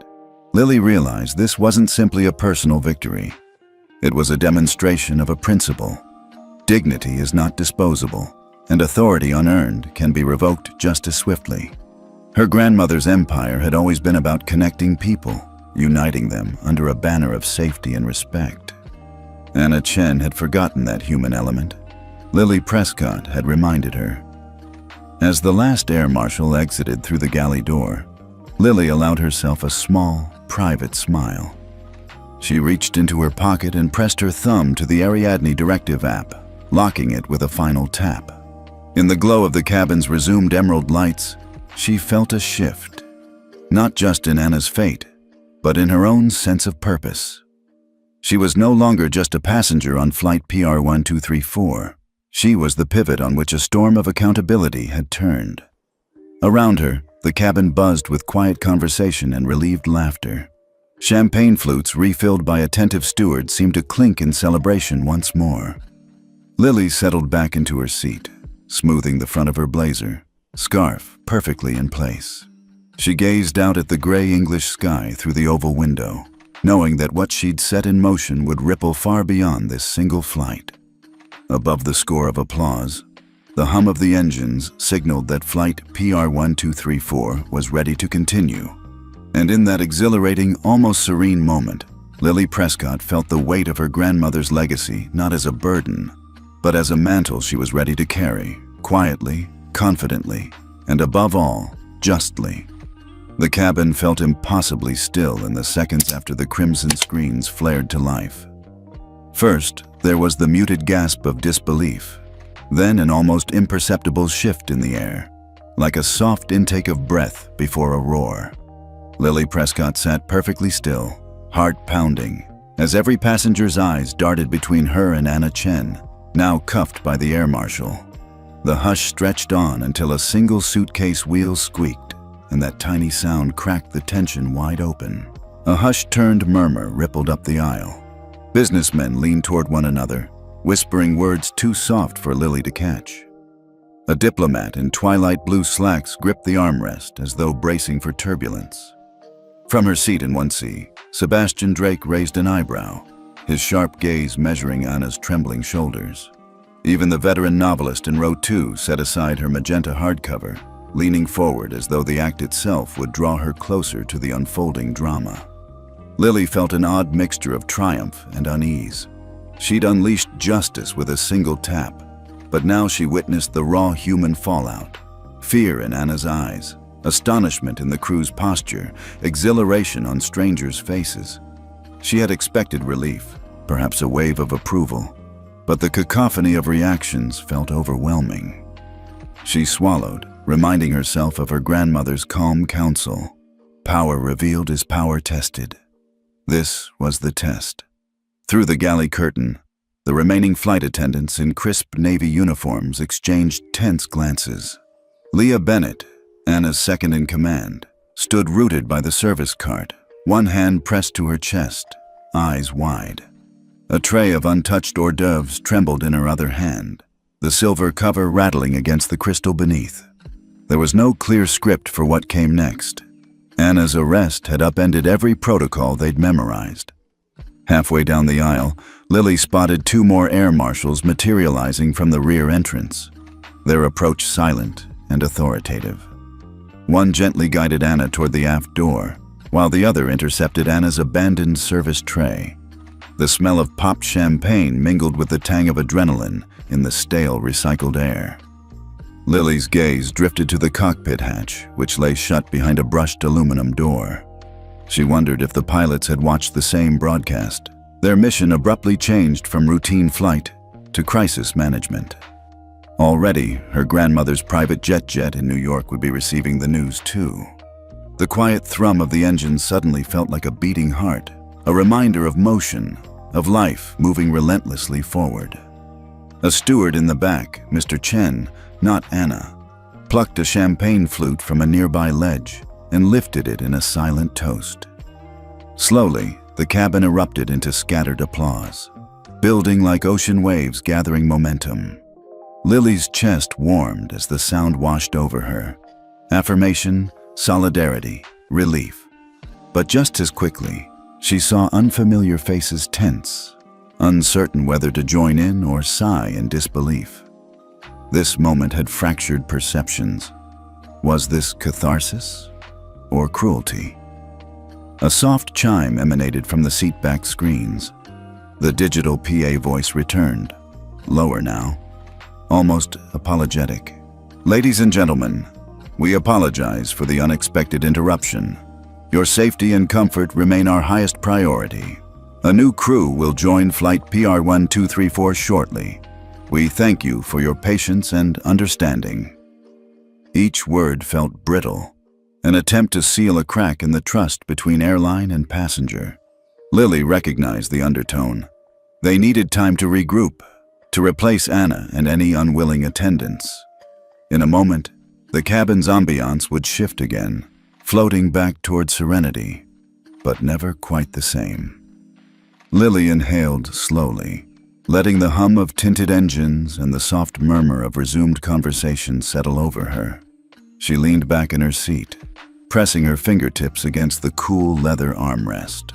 Lily realized this wasn't simply a personal victory. It was a demonstration of a principle. Dignity is not disposable, and authority unearned can be revoked just as swiftly. Her grandmother's empire had always been about connecting people, uniting them under a banner of safety and respect. Anna Chen had forgotten that human element. Lily Prescott had reminded her. As the last air marshal exited through the galley door, Lily allowed herself a small, private smile. She reached into her pocket and pressed her thumb to the Ariadne directive app, locking it with a final tap. In the glow of the cabin's resumed emerald lights, she felt a shift, not just in Anna's fate, but in her own sense of purpose. She was no longer just a passenger on flight PR-1234. She was the pivot on which a storm of accountability had turned. Around her, the cabin buzzed with quiet conversation and relieved laughter. Champagne flutes refilled by attentive stewards seemed to clink in celebration once more. Lily settled back into her seat, smoothing the front of her blazer, scarf perfectly in place. She gazed out at the gray English sky through the oval window, knowing that what she'd set in motion would ripple far beyond this single flight. Above the score of applause, the hum of the engines signaled that flight PR-1234 was ready to continue. And in that exhilarating, almost serene moment, Lily Prescott felt the weight of her grandmother's legacy not as a burden, but as a mantle she was ready to carry, quietly, confidently, and above all, justly. The cabin felt impossibly still in the seconds after the crimson screens flared to life. First, there was the muted gasp of disbelief, then an almost imperceptible shift in the air, like a soft intake of breath before a roar. Lily Prescott sat perfectly still, heart pounding, as every passenger's eyes darted between her and Anna Chen, now cuffed by the air marshal. The hush stretched on until a single suitcase wheel squeaked, and that tiny sound cracked the tension wide open. A hush-turned murmur rippled up the aisle. Businessmen leaned toward one another, whispering words too soft for Lily to catch. A diplomat in twilight blue slacks gripped the armrest as though bracing for turbulence. From her seat in 1C, Sebastian Drake raised an eyebrow, his sharp gaze measuring Anna's trembling shoulders. Even the veteran novelist in row 2 set aside her magenta hardcover, leaning forward as though the act itself would draw her closer to the unfolding drama. Lily felt an odd mixture of triumph and unease. She'd unleashed justice with a single tap, but now she witnessed the raw human fallout. Fear in Anna's eyes, astonishment in the crew's posture, exhilaration on strangers' faces. She had expected relief, perhaps a wave of approval, but the cacophony of reactions felt overwhelming. She swallowed, reminding herself of her grandmother's calm counsel. Power revealed is power tested. This was the test. Through the galley curtain, the remaining flight attendants in crisp Navy uniforms exchanged tense glances. Leah Bennett, Anna's second-in-command, stood rooted by the service cart, one hand pressed to her chest, eyes wide. A tray of untouched hors d'oeuvres trembled in her other hand, the silver cover rattling against the crystal beneath. There was no clear script for what came next. Anna's arrest had upended every protocol they'd memorized. Halfway down the aisle, Lily spotted 2 more air marshals materializing from the rear entrance, their approach silent and authoritative. One gently guided Anna toward the aft door, while the other intercepted Anna's abandoned service tray. The smell of popped champagne mingled with the tang of adrenaline in the stale, recycled air. Lily's gaze drifted to the cockpit hatch, which lay shut behind a brushed aluminum door. She wondered if the pilots had watched the same broadcast, Their mission abruptly changed from routine flight to crisis management. Already, her grandmother's private jet in New York would be receiving the news too. The quiet thrum of the engine suddenly felt like a beating heart, a reminder of motion, of life moving relentlessly forward. A steward in the back, Mr. Chen, not Anna, plucked a champagne flute from a nearby ledge and lifted it in a silent toast. Slowly, the cabin erupted into scattered applause, building like ocean waves gathering momentum. Lily's chest warmed as the sound washed over her. Affirmation, solidarity, relief. But just as quickly, she saw unfamiliar faces tense, uncertain whether to join in or sigh in disbelief. This moment had fractured perceptions. Was this catharsis or cruelty? A soft chime emanated from the seatback screens. The digital PA voice returned, lower now, almost apologetic. Ladies and gentlemen, we apologize for the unexpected interruption. Your safety and comfort remain our highest priority. A new crew will join Flight PR1234 shortly. We thank you for your patience and understanding. Each word felt brittle, an attempt to seal a crack in the trust between airline and passenger. Lily recognized the undertone. They needed time to regroup, to replace Anna and any unwilling attendants. In a moment, the cabin's ambiance would shift again, floating back toward serenity, but never quite the same. Lily inhaled slowly, letting the hum of tinted engines and the soft murmur of resumed conversation settle over her. She leaned back in her seat, pressing her fingertips against the cool leather armrest.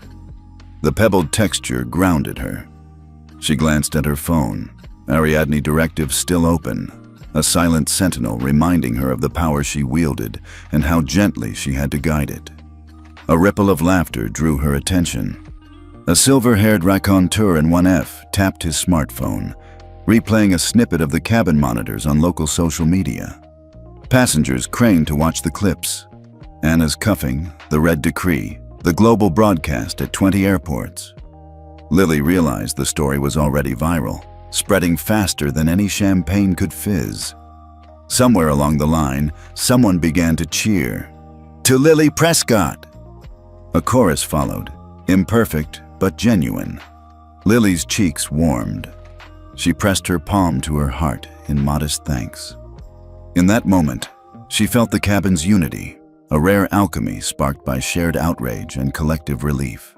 The pebbled texture grounded her. She glanced at her phone, Ariadne directive still open, a silent sentinel reminding her of the power she wielded and how gently she had to guide it. A ripple of laughter drew her attention. A silver-haired raconteur in 1F tapped his smartphone, replaying a snippet of the cabin monitors on local social media. Passengers craned to watch the clips. Anna's cuffing, the red decree, the global broadcast at 20 airports. Lily realized the story was already viral, spreading faster than any champagne could fizz. Somewhere along the line, someone began to cheer. "To Lily Prescott!" A chorus followed, imperfect but genuine. Lily's cheeks warmed. She pressed her palm to her heart in modest thanks. In that moment, she felt the cabin's unity, a rare alchemy sparked by shared outrage and collective relief.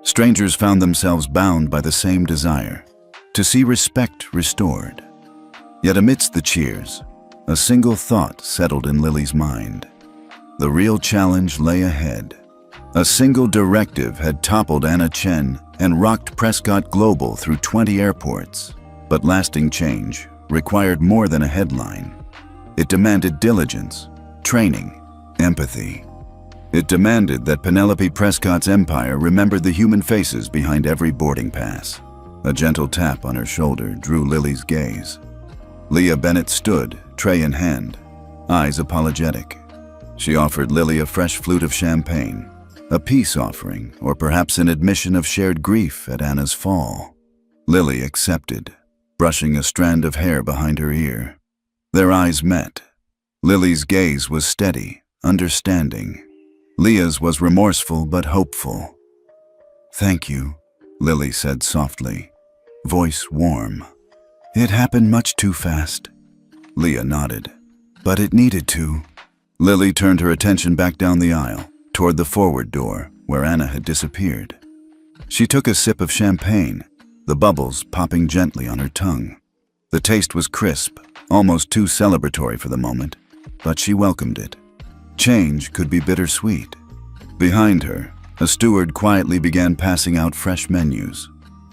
Strangers found themselves bound by the same desire, to see respect restored. Yet amidst the cheers, a single thought settled in Lily's mind. The real challenge lay ahead. A single directive had toppled Anna Chen and rocked Prescott Global through 20 airports. But lasting change required more than a headline. It demanded diligence, training, empathy. It demanded that Penelope Prescott's empire remembered the human faces behind every boarding pass. A gentle tap on her shoulder drew Lily's gaze. Leah Bennett stood, tray in hand, eyes apologetic. She offered Lily a fresh flute of champagne, a peace offering, or perhaps an admission of shared grief at Anna's fall. Lily accepted, brushing a strand of hair behind her ear. Their eyes met. Lily's gaze was steady, understanding. Leah's was remorseful but hopeful. "Thank you," Lily said softly, voice warm. "It happened much too fast." Leah nodded. "But it needed to." Lily turned her attention back down the aisle, toward the forward door, where Anna had disappeared. She took a sip of champagne, the bubbles popping gently on her tongue. The taste was crisp, almost too celebratory for the moment, but she welcomed it. Change could be bittersweet. Behind her, a steward quietly began passing out fresh menus.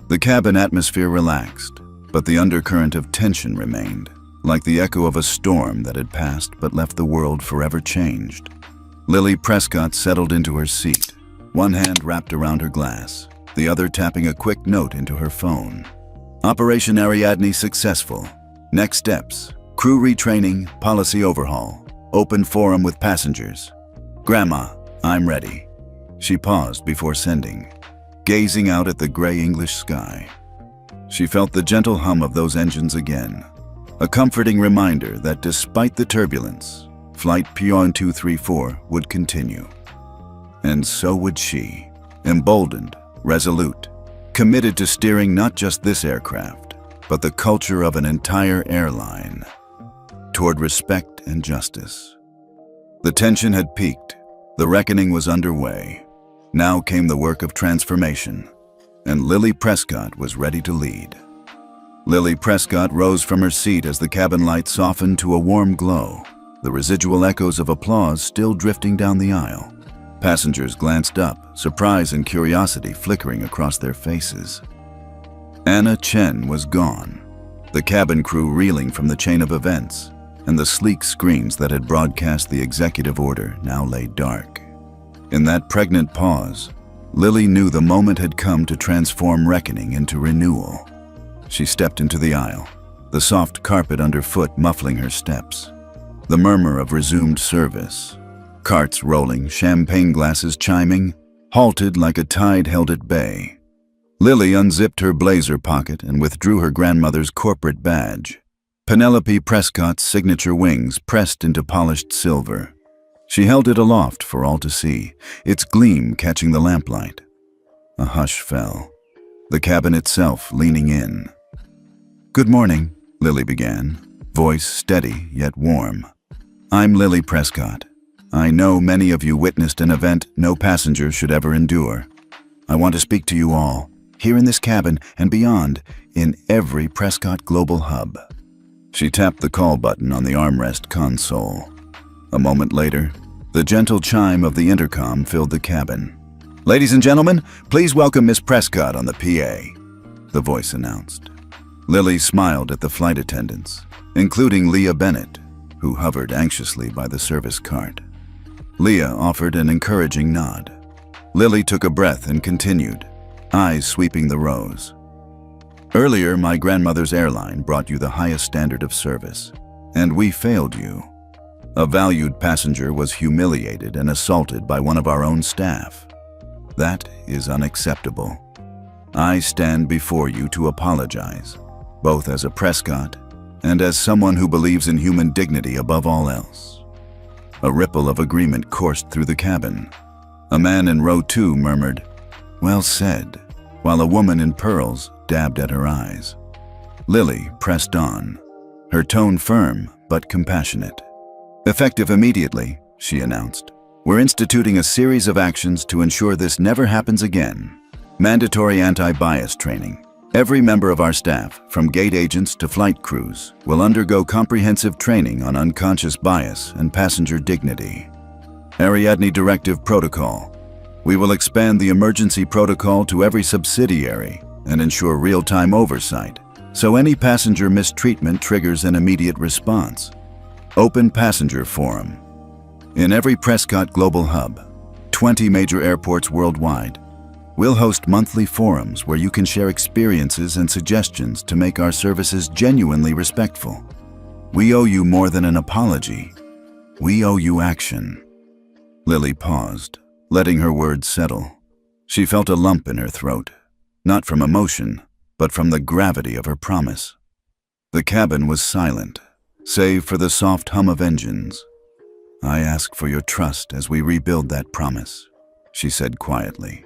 The cabin atmosphere relaxed, but the undercurrent of tension remained, like the echo of a storm that had passed but left the world forever changed. Lily Prescott settled into her seat, one hand wrapped around her glass, the other tapping a quick note into her phone. Operation Ariadne successful. Next steps: crew retraining, policy overhaul, open forum with passengers. Grandma, I'm ready. She paused before sending. gazing out at the gray English sky. She felt the gentle hum of those engines again, a comforting reminder that despite the turbulence, Flight PON234 would continue. And so would she, emboldened, resolute, committed to steering not just this aircraft, but the culture of an entire airline toward respect and justice. The tension had peaked. The reckoning was underway. Now came the work of transformation, and Lily Prescott was ready to lead. Lily Prescott rose from her seat as the cabin light softened to a warm glow, the residual echoes of applause still drifting down the aisle. Passengers glanced up, surprise and curiosity flickering across their faces. Anna Chen was gone, the cabin crew reeling from the chain of events, and the sleek screens that had broadcast the executive order now lay dark. In that pregnant pause, Lily knew the moment had come to transform reckoning into renewal. She stepped into the aisle, the soft carpet underfoot muffling her steps. The murmur of resumed service, carts rolling, champagne glasses chiming, halted like a tide held at bay. Lily unzipped her blazer pocket and withdrew her grandmother's corporate badge. Penelope Prescott's signature wings pressed into polished silver. She held it aloft for all to see, its gleam catching the lamplight. A hush fell, the cabin itself leaning in. "Good morning," Lily began, voice steady yet warm. "I'm Lily Prescott. I know many of you witnessed an event no passenger should ever endure. I want to speak to you all, here in this cabin and beyond, in every Prescott Global hub." She tapped the call button on the armrest console. A moment later, the gentle chime of the intercom filled the cabin. "Ladies and gentlemen, please welcome Miss Prescott on the PA," the voice announced. Lily smiled at the flight attendants, including Leah Bennett, who hovered anxiously by the service cart. Leah offered an encouraging nod. Lily took a breath and continued, eyes sweeping the rows. "Earlier, my grandmother's airline brought you the highest standard of service, and we failed you. A valued passenger was humiliated and assaulted by one of our own staff. That is unacceptable. I stand before you to apologize, both as a Prescott and as someone who believes in human dignity above all else." A ripple of agreement coursed through the cabin. A man in row 2 murmured, "Well said," while a woman in pearls dabbed at her eyes. Lily pressed on, her tone firm but compassionate. "Effective immediately," she announced, "we're instituting a series of actions to ensure this never happens again. Mandatory anti-bias training. Every member of our staff, from gate agents to flight crews, will undergo comprehensive training on unconscious bias and passenger dignity. Ariadne Directive Protocol. We will expand the emergency protocol to every subsidiary and ensure real-time oversight, so any passenger mistreatment triggers an immediate response. Open Passenger Forum. In every Prescott Global hub, 20 major airports worldwide, we'll host monthly forums where you can share experiences and suggestions to make our services genuinely respectful. We owe you more than an apology. We owe you action." Lily paused, letting her words settle. She felt a lump in her throat, not from emotion, but from the gravity of her promise. The cabin was silent, save for the soft hum of engines. "I ask for your trust as we rebuild that promise," she said quietly.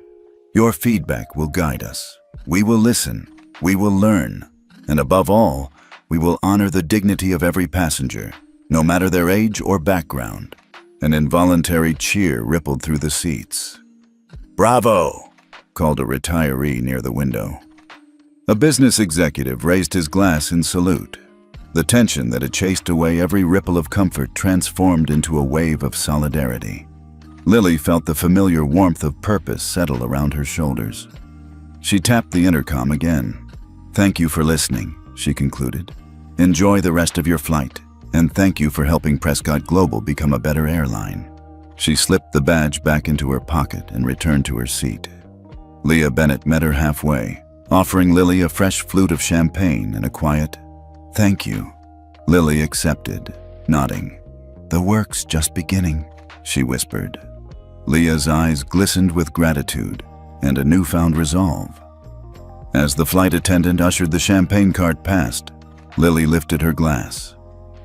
"Your feedback will guide us. We will listen, we will learn, and above all, we will honor the dignity of every passenger, no matter their age or background." An involuntary cheer rippled through the seats. "Bravo!" called a retiree near the window. A business executive raised his glass in salute. The tension that had chased away every ripple of comfort transformed into a wave of solidarity. Lily felt the familiar warmth of purpose settle around her shoulders. She tapped the intercom again. "Thank you for listening," she concluded. "Enjoy the rest of your flight, and thank you for helping Prescott Global become a better airline." She slipped the badge back into her pocket and returned to her seat. Leah Bennett met her halfway, offering Lily a fresh flute of champagne and a quiet, "Thank you." Lily accepted, nodding. "The work's just beginning," she whispered. Leah's eyes glistened with gratitude, and a newfound resolve. As the flight attendant ushered the champagne cart past, Lily lifted her glass.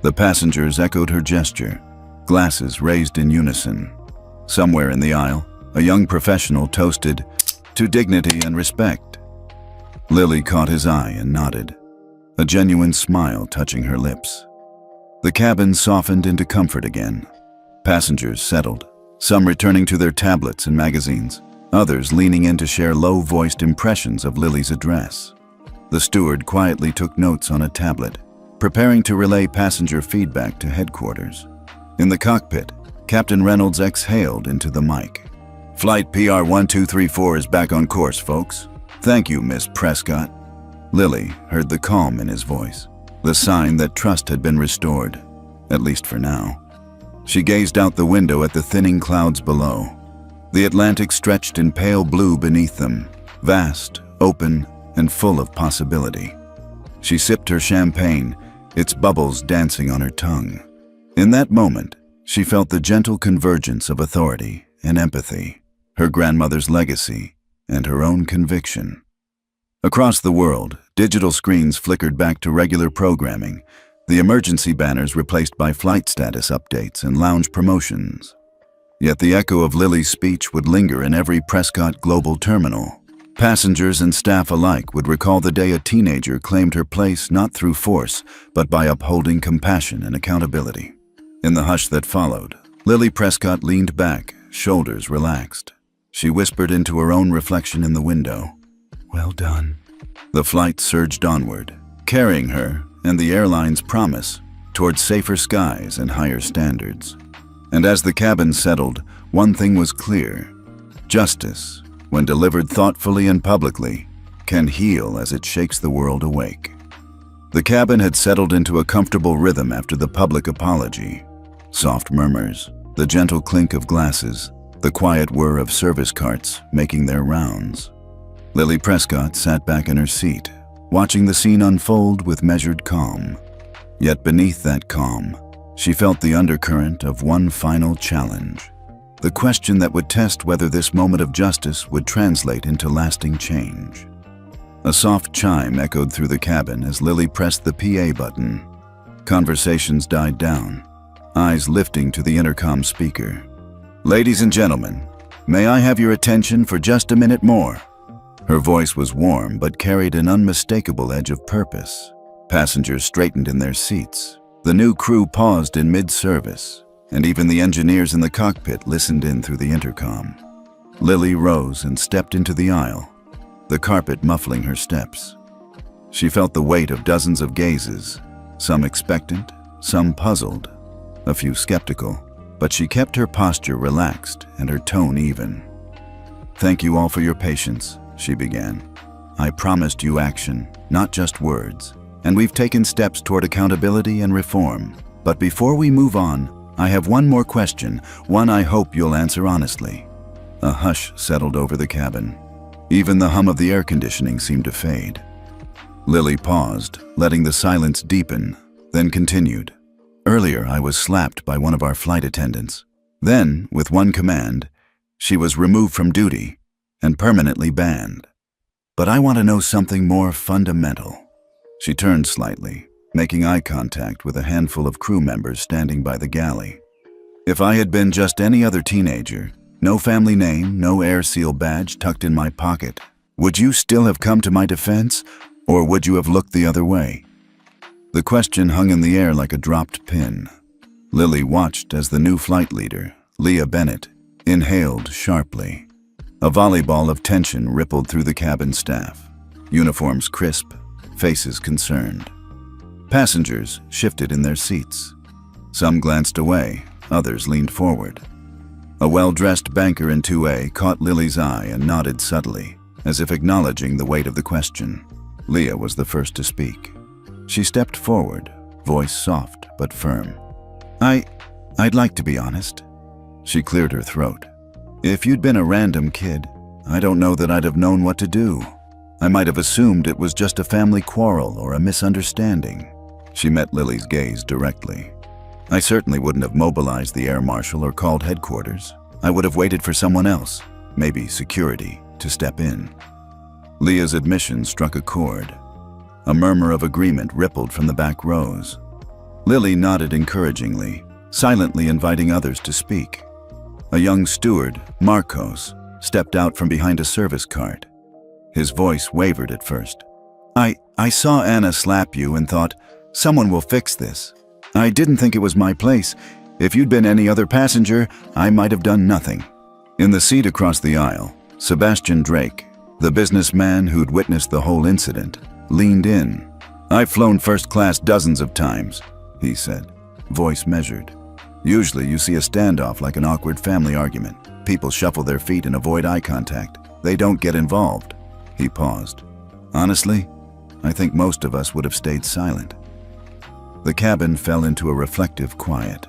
The passengers echoed her gesture, glasses raised in unison. Somewhere in the aisle, a young professional toasted, "To dignity and respect." Lily caught his eye and nodded, a genuine smile touching her lips. The cabin softened into comfort again. Passengers settled, some returning to their tablets and magazines, others leaning in to share low-voiced impressions of Lily's address. The steward quietly took notes on a tablet, preparing to relay passenger feedback to headquarters. In the cockpit, Captain Reynolds exhaled into the mic. "Flight PR 1234 is back on course, folks. Thank you, Miss Prescott." Lily heard the calm in his voice, the sign that trust had been restored, at least for now. She gazed out the window at the thinning clouds below. The Atlantic stretched in pale blue beneath them, vast, open, and full of possibility. She sipped her champagne, its bubbles dancing on her tongue. In that moment, she felt the gentle convergence of authority and empathy, her grandmother's legacy, and her own conviction. Across the world, digital screens flickered back to regular programming, the emergency banners replaced by flight status updates and lounge promotions. Yet the echo of Lily's speech would linger in every Prescott Global terminal. Passengers and staff alike would recall the day a teenager claimed her place not through force, but by upholding compassion and accountability. In the hush that followed, Lily Prescott leaned back, shoulders relaxed. She whispered into her own reflection in the window, "Well done." The flight surged onward, carrying her and the airline's promise towards safer skies and higher standards. And as the cabin settled, one thing was clear. Justice, when delivered thoughtfully and publicly, can heal as it shakes the world awake. The cabin had settled into a comfortable rhythm after the public apology. Soft murmurs, the gentle clink of glasses, the quiet whir of service carts making their rounds. Lily Prescott sat back in her seat, watching the scene unfold with measured calm. Yet beneath that calm, she felt the undercurrent of one final challenge. The question that would test whether this moment of justice would translate into lasting change. A soft chime echoed through the cabin as Lily pressed the PA button. Conversations died down, eyes lifting to the intercom speaker. "Ladies and gentlemen, may I have your attention for just a minute more?" Her voice was warm but carried an unmistakable edge of purpose. Passengers straightened in their seats. The new crew paused in mid-service, and even the engineers in the cockpit listened in through the intercom. Lily rose and stepped into the aisle, the carpet muffling her steps. She felt the weight of dozens of gazes, some expectant, some puzzled, a few skeptical, but she kept her posture relaxed and her tone even. "Thank you all for your patience," she began. "I promised you action, not just words, and we've taken steps toward accountability and reform. But before we move on, I have one more question, one I hope you'll answer honestly." A hush settled over the cabin. Even the hum of the air conditioning seemed to fade. Lily paused, letting the silence deepen, then continued. "Earlier, I was slapped by one of our flight attendants. Then, with one command, she was removed from duty and permanently banned. But I want to know something more fundamental." She turned slightly, making eye contact with a handful of crew members standing by the galley. "If I had been just any other teenager, no family name, no air seal badge tucked in my pocket, would you still have come to my defense, or would you have looked the other way?" The question hung in the air like a dropped pin. Lily watched as the new flight leader, Leah Bennett, inhaled sharply. A volleyball of tension rippled through the cabin staff, uniforms crisp, faces concerned. Passengers shifted in their seats. Some glanced away, others leaned forward. A well-dressed banker in 2A caught Lily's eye and nodded subtly, as if acknowledging the weight of the question. Leah was the first to speak. She stepped forward, voice soft but firm. I'd like to be honest." She cleared her throat. "If you'd been a random kid, I don't know that I'd have known what to do. I might have assumed it was just a family quarrel or a misunderstanding." She met Lily's gaze directly. "I certainly wouldn't have mobilized the air marshal or called headquarters. I would have waited for someone else, maybe security, to step in. Leah's admission struck a chord. A murmur of agreement rippled from the back rows. Lily nodded encouragingly, silently inviting others to speak. A young steward, Marcos, stepped out from behind a service cart. His voice wavered at first. I saw Anna slap you and thought, someone will fix this. I didn't think it was my place. If you'd been any other passenger, I might have done nothing. In the seat across the aisle, Sebastian Drake, the businessman who'd witnessed the whole incident, leaned in. I've flown first class dozens of times, he said, voice measured. Usually you see a standoff like an awkward family argument. People shuffle their feet and avoid eye contact. They don't get involved. He paused. Honestly, I think most of us would have stayed silent. The cabin fell into a reflective quiet.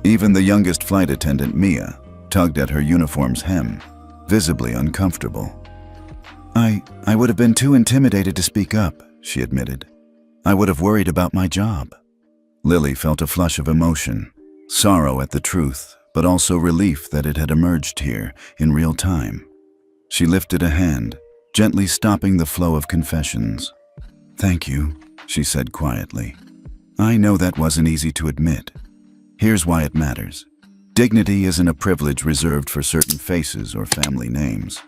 Even the youngest flight attendant, Mia, tugged at her uniform's hem, visibly uncomfortable. I would have been too intimidated to speak up, she admitted. I would have worried about my job. Lily felt a flush of emotion, sorrow at the truth, but also relief that it had emerged here in real time. She lifted a hand, gently stopping the flow of confessions. Thank you, she said quietly. I know that wasn't easy to admit. Here's why it matters. Dignity isn't a privilege reserved for certain faces or family names.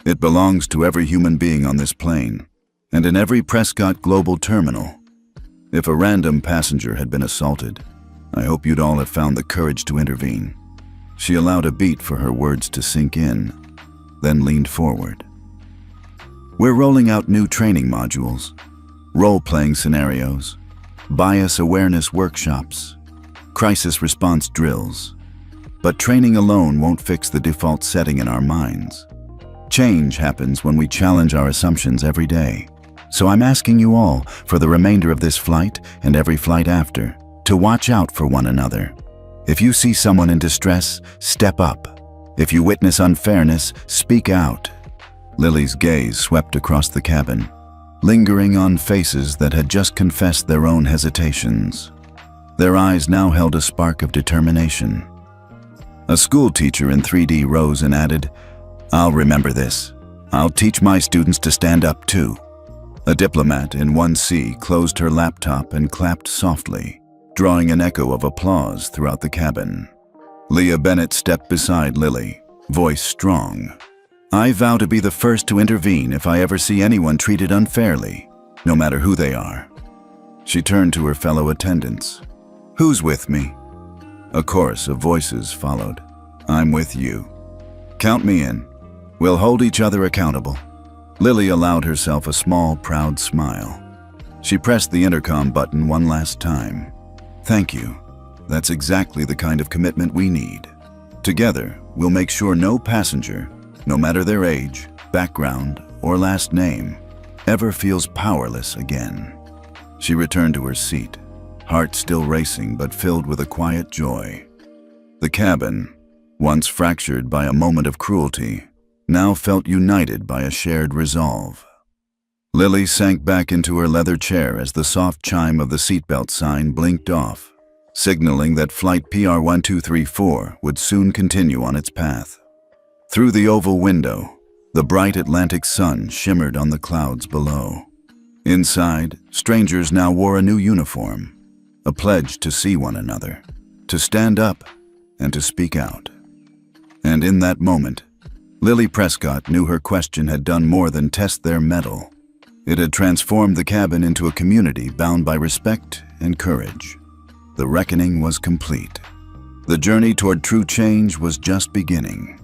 It belongs to every human being on this plane, and in every Prescott Global terminal. If a random passenger had been assaulted, I hope you'd all have found the courage to intervene. She allowed a beat for her words to sink in, then leaned forward. We're rolling out new training modules, role-playing scenarios, bias awareness workshops, crisis response drills. But training alone won't fix the default setting in our minds. Change happens when we challenge our assumptions every day. So I'm asking you all, for the remainder of this flight and every flight after, to watch out for one another. If you see someone in distress, step up. If you witness unfairness, speak out. Lily's gaze swept across the cabin, lingering on faces that had just confessed their own hesitations. Their eyes now held a spark of determination. A school teacher in 3D rose and added, I'll remember this. I'll teach my students to stand up too. A diplomat in 1C closed her laptop and clapped softly, drawing an echo of applause throughout the cabin. Leah Bennett stepped beside Lily, voice strong. I vow to be the first to intervene if I ever see anyone treated unfairly, no matter who they are. She turned to her fellow attendants. Who's with me? A chorus of voices followed. I'm with you. Count me in. We'll hold each other accountable. Lily allowed herself a small, proud smile. She pressed the intercom button one last time. Thank you. That's exactly the kind of commitment we need. Together, we'll make sure no passenger, no matter their age, background, or last name, ever feels powerless again. She returned to her seat, heart still racing but filled with a quiet joy. The cabin, once fractured by a moment of cruelty, now felt united by a shared resolve. Lily sank back into her leather chair as the soft chime of the seatbelt sign blinked off, signaling that flight PR-1234 would soon continue on its path. Through the oval window, the bright Atlantic sun shimmered on the clouds below. Inside, strangers now wore a new uniform, a pledge to see one another, to stand up, and to speak out. And in that moment, Lily Prescott knew her question had done more than test their mettle. It had transformed the cabin into a community bound by respect and courage. The reckoning was complete. The journey toward true change was just beginning.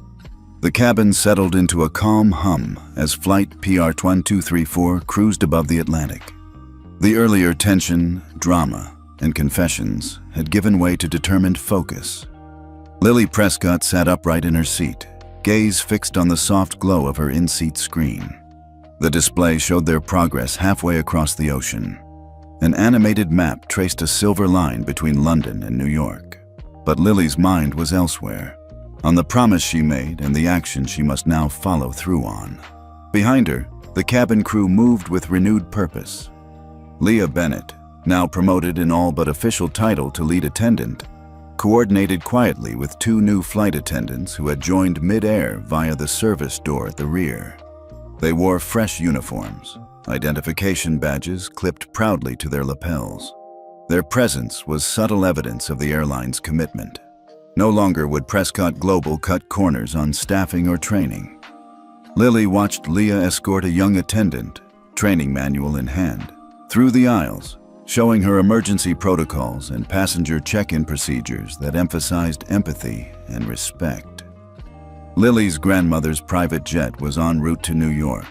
The cabin settled into a calm hum as flight PR-1234 cruised above the Atlantic. The earlier tension, drama, and confessions had given way to determined focus. Lily Prescott sat upright in her seat, gaze fixed on the soft glow of her in-seat screen. The display showed their progress halfway across the ocean. An animated map traced a silver line between London and New York. But Lily's mind was elsewhere, on the promise she made and the action she must now follow through on. Behind her, the cabin crew moved with renewed purpose. Leah Bennett, now promoted in all but official title to lead attendant, coordinated quietly with two new flight attendants who had joined mid-air via the service door at the rear. They wore fresh uniforms, identification badges clipped proudly to their lapels. Their presence was subtle evidence of the airline's commitment. No longer would Prescott Global cut corners on staffing or training. Lily watched Leah escort a young attendant, training manual in hand, through the aisles, showing her emergency protocols and passenger check-in procedures that emphasized empathy and respect. Lily's grandmother's private jet was en route to New York,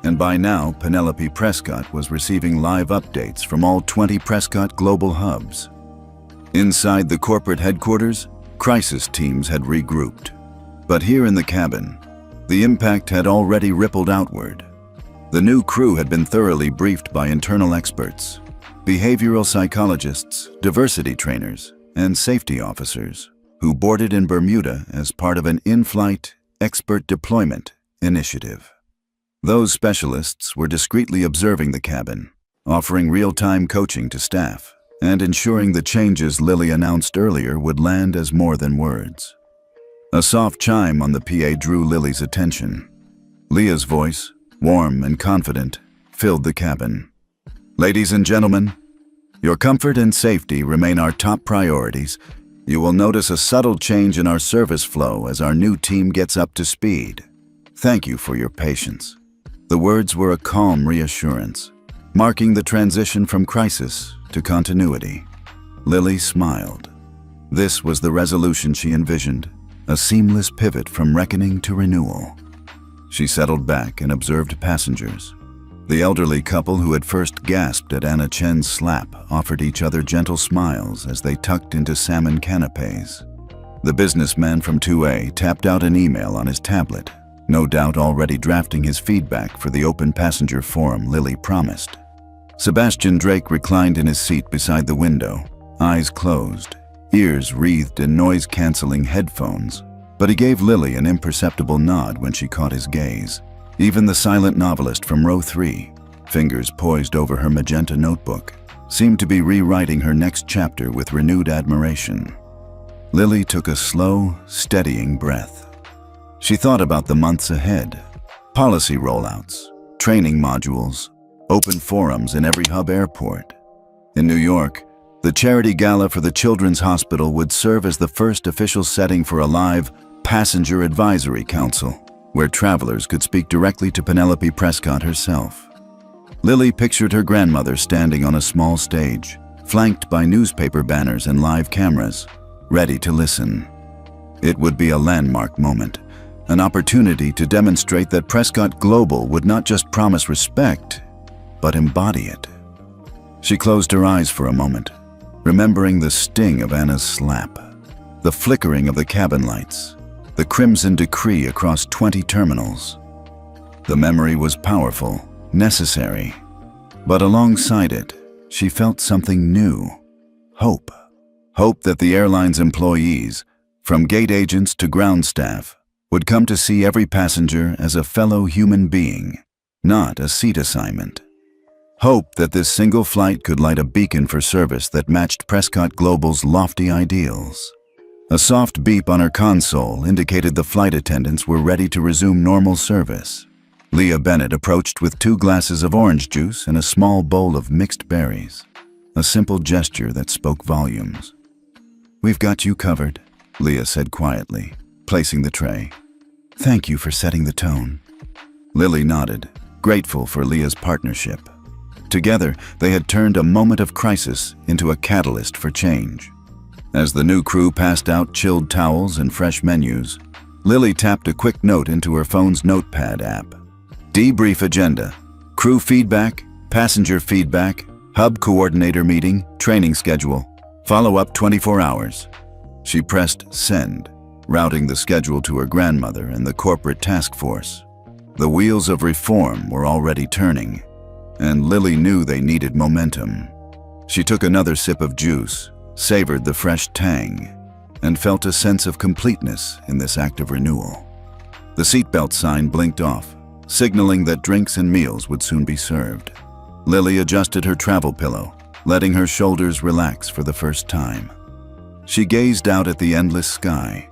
and by now Penelope Prescott was receiving live updates from all 20 Prescott Global hubs. Inside the corporate headquarters, crisis teams had regrouped. But here in the cabin, the impact had already rippled outward. The new crew had been thoroughly briefed by internal experts, behavioral psychologists, diversity trainers, and safety officers who boarded in Bermuda as part of an in-flight expert deployment initiative. Those specialists were discreetly observing the cabin, offering real-time coaching to staff, and ensuring the changes Lily announced earlier would land as more than words. A soft chime on the PA drew Lily's attention. Leah's voice, warm and confident, filled the cabin. "Ladies and gentlemen, your comfort and safety remain our top priorities. You will notice a subtle change in our service flow as our new team gets up to speed. Thank you for your patience." The words were a calm reassurance, marking the transition from crisis to continuity. Lily smiled. This was the resolution she envisioned, a seamless pivot from reckoning to renewal. She settled back and observed passengers. The elderly couple who had first gasped at Anna Chen's slap offered each other gentle smiles as they tucked into salmon canapes. The businessman from 2A tapped out an email on his tablet, no doubt already drafting his feedback for the open passenger forum Lily promised. Sebastian Drake reclined in his seat beside the window, eyes closed, ears wreathed in noise-canceling headphones, but he gave Lily an imperceptible nod when she caught his gaze. Even the silent novelist from row 3, fingers poised over her magenta notebook, seemed to be rewriting her next chapter with renewed admiration. Lily took a slow, steadying breath. She thought about the months ahead, policy rollouts, training modules, open forums in every hub airport. In New York, the charity gala for the Children's Hospital would serve as the first official setting for a live Passenger Advisory Council, where travelers could speak directly to Penelope Prescott herself. Lily pictured her grandmother standing on a small stage, flanked by newspaper banners and live cameras, ready to listen. It would be a landmark moment, an opportunity to demonstrate that Prescott Global would not just promise respect, but embody it. She closed her eyes for a moment, remembering the sting of Anna's slap, the flickering of the cabin lights, the crimson decree across 20 terminals. The memory was powerful, necessary, but alongside it, she felt something new. Hope. Hope that the airline's employees, from gate agents to ground staff, would come to see every passenger as a fellow human being, not a seat assignment. Hope that this single flight could light a beacon for service that matched Prescott Global's lofty ideals. A soft beep on her console indicated the flight attendants were ready to resume normal service. Leah Bennett approached with 2 glasses of orange juice and a small bowl of mixed berries, a simple gesture that spoke volumes. "We've got you covered," Leah said quietly, placing the tray. "Thank you for setting the tone." Lily nodded, grateful for Leah's partnership. Together, they had turned a moment of crisis into a catalyst for change. As the new crew passed out chilled towels and fresh menus, Lily tapped a quick note into her phone's notepad app. Debrief agenda, crew feedback, passenger feedback, hub coordinator meeting, training schedule, follow-up 24 hours. She pressed send, routing the schedule to her grandmother and the corporate task force. The wheels of reform were already turning, and Lily knew they needed momentum. She took another sip of juice, savored the fresh tang, and felt a sense of completeness in this act of renewal. The seatbelt sign blinked off, signaling that drinks and meals would soon be served. Lily adjusted her travel pillow, letting her shoulders relax for the first time. She gazed out at the endless sky,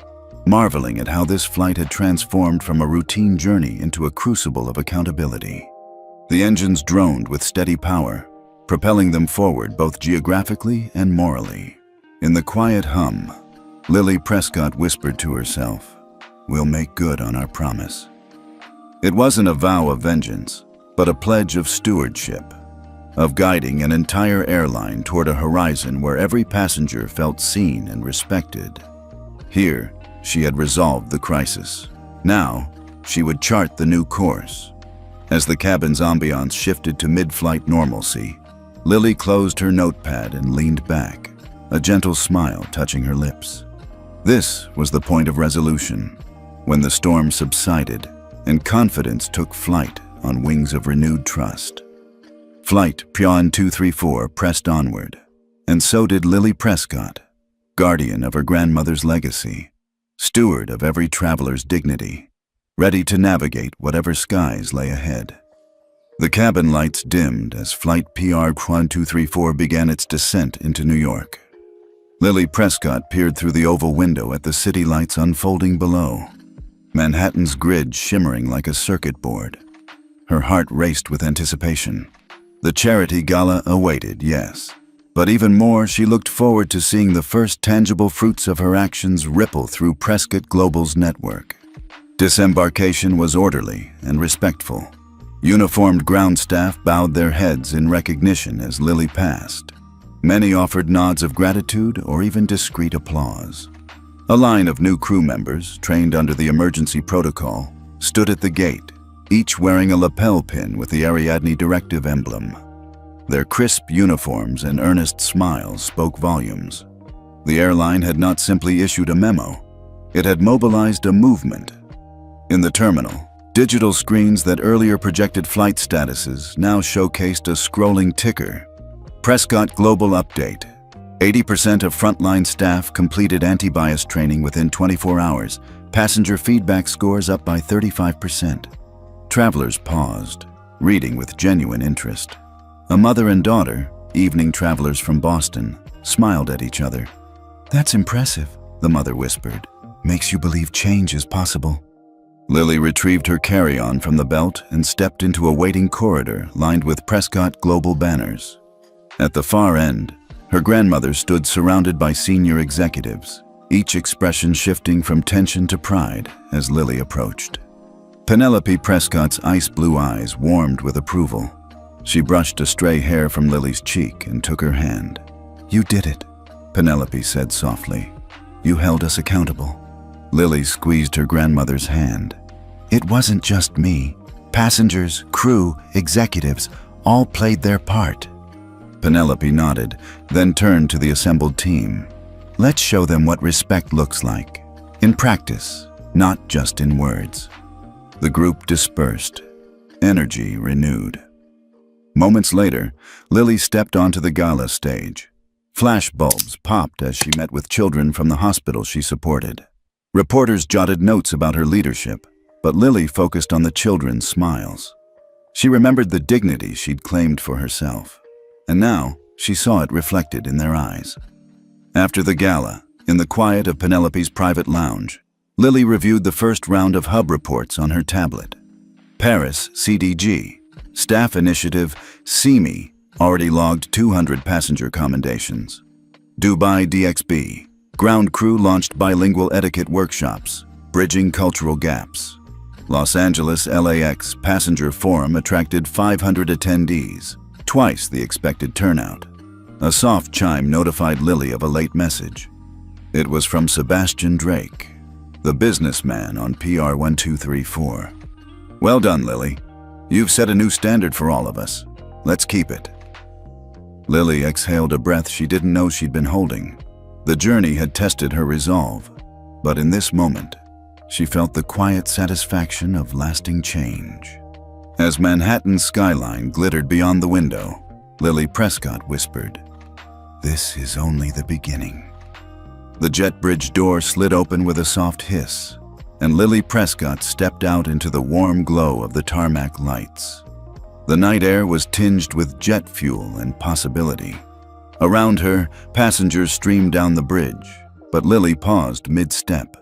marveling at how this flight had transformed from a routine journey into a crucible of accountability. The engines droned with steady power, propelling them forward both geographically and morally. In the quiet hum, Lily Prescott whispered to herself, "We'll make good on our promise." It wasn't a vow of vengeance, but a pledge of stewardship, of guiding an entire airline toward a horizon where every passenger felt seen and respected. Here, she had resolved the crisis. Now, she would chart the new course. As the cabin's ambiance shifted to mid-flight normalcy, Lily closed her notepad and leaned back, a gentle smile touching her lips. This was the point of resolution, when the storm subsided and confidence took flight on wings of renewed trust. Flight Pion 234 pressed onward, and so did Lily Prescott, guardian of her grandmother's legacy, steward of every traveler's dignity, ready to navigate whatever skies lay ahead. The cabin lights dimmed as Flight PR 1234 began its descent into New York. Lily Prescott peered through the oval window at the city lights unfolding below, Manhattan's grid shimmering like a circuit board. Her heart raced with anticipation. The charity gala awaited, yes, but even more, she looked forward to seeing the first tangible fruits of her actions ripple through Prescott Global's network. Disembarkation was orderly and respectful. Uniformed ground staff bowed their heads in recognition as Lily passed. Many offered nods of gratitude or even discreet applause. A line of new crew members, trained under the emergency protocol, stood at the gate, each wearing a lapel pin with the Ariadne Directive emblem. Their crisp uniforms and earnest smiles spoke volumes. The airline had not simply issued a memo, it had mobilized a movement. In the terminal, digital screens that earlier projected flight statuses now showcased a scrolling ticker. Prescott Global Update. 80% of frontline staff completed anti-bias training within 24 hours. Passenger feedback scores up by 35%. Travelers paused, reading with genuine interest. A mother and daughter, evening travelers from Boston, smiled at each other. "That's impressive," the mother whispered. "Makes you believe change is possible." Lily retrieved her carry-on from the belt and stepped into a waiting corridor lined with Prescott Global banners. At the far end, her grandmother stood surrounded by senior executives, each expression shifting from tension to pride as Lily approached. Penelope Prescott's ice-blue eyes warmed with approval. She brushed a stray hair from Lily's cheek and took her hand. "You did it," Penelope said softly. "You held us accountable." Lily squeezed her grandmother's hand. "It wasn't just me. Passengers, crew, executives, all played their part." Penelope nodded, then turned to the assembled team. "Let's show them what respect looks like. In practice, not just in words." The group dispersed, energy renewed. Moments later, Lily stepped onto the gala stage. Flash bulbs popped as she met with children from the hospital she supported. Reporters jotted notes about her leadership, but Lily focused on the children's smiles. She remembered the dignity she'd claimed for herself, and now she saw it reflected in their eyes. After the gala, in the quiet of Penelope's private lounge, Lily reviewed the first round of hub reports on her tablet. Paris, CDG. Staff Initiative, SEMI, already logged 200 passenger commendations. Dubai, DXB. Ground crew launched bilingual etiquette workshops, bridging cultural gaps. Los Angeles, LAX Passenger Forum attracted 500 attendees, twice the expected turnout. A soft chime notified Lily of a late message. It was from Sebastian Drake, the businessman on PR 1234. "Well done, Lily. You've set a new standard for all of us. Let's keep it." Lily exhaled a breath she didn't know she'd been holding. The journey had tested her resolve, but in this moment, she felt the quiet satisfaction of lasting change. As Manhattan's skyline glittered beyond the window, Lily Prescott whispered, "This is only the beginning." The jet bridge door slid open with a soft hiss, and Lily Prescott stepped out into the warm glow of the tarmac lights. The night air was tinged with jet fuel and possibility. Around her, passengers streamed down the bridge, but Lily paused mid-step,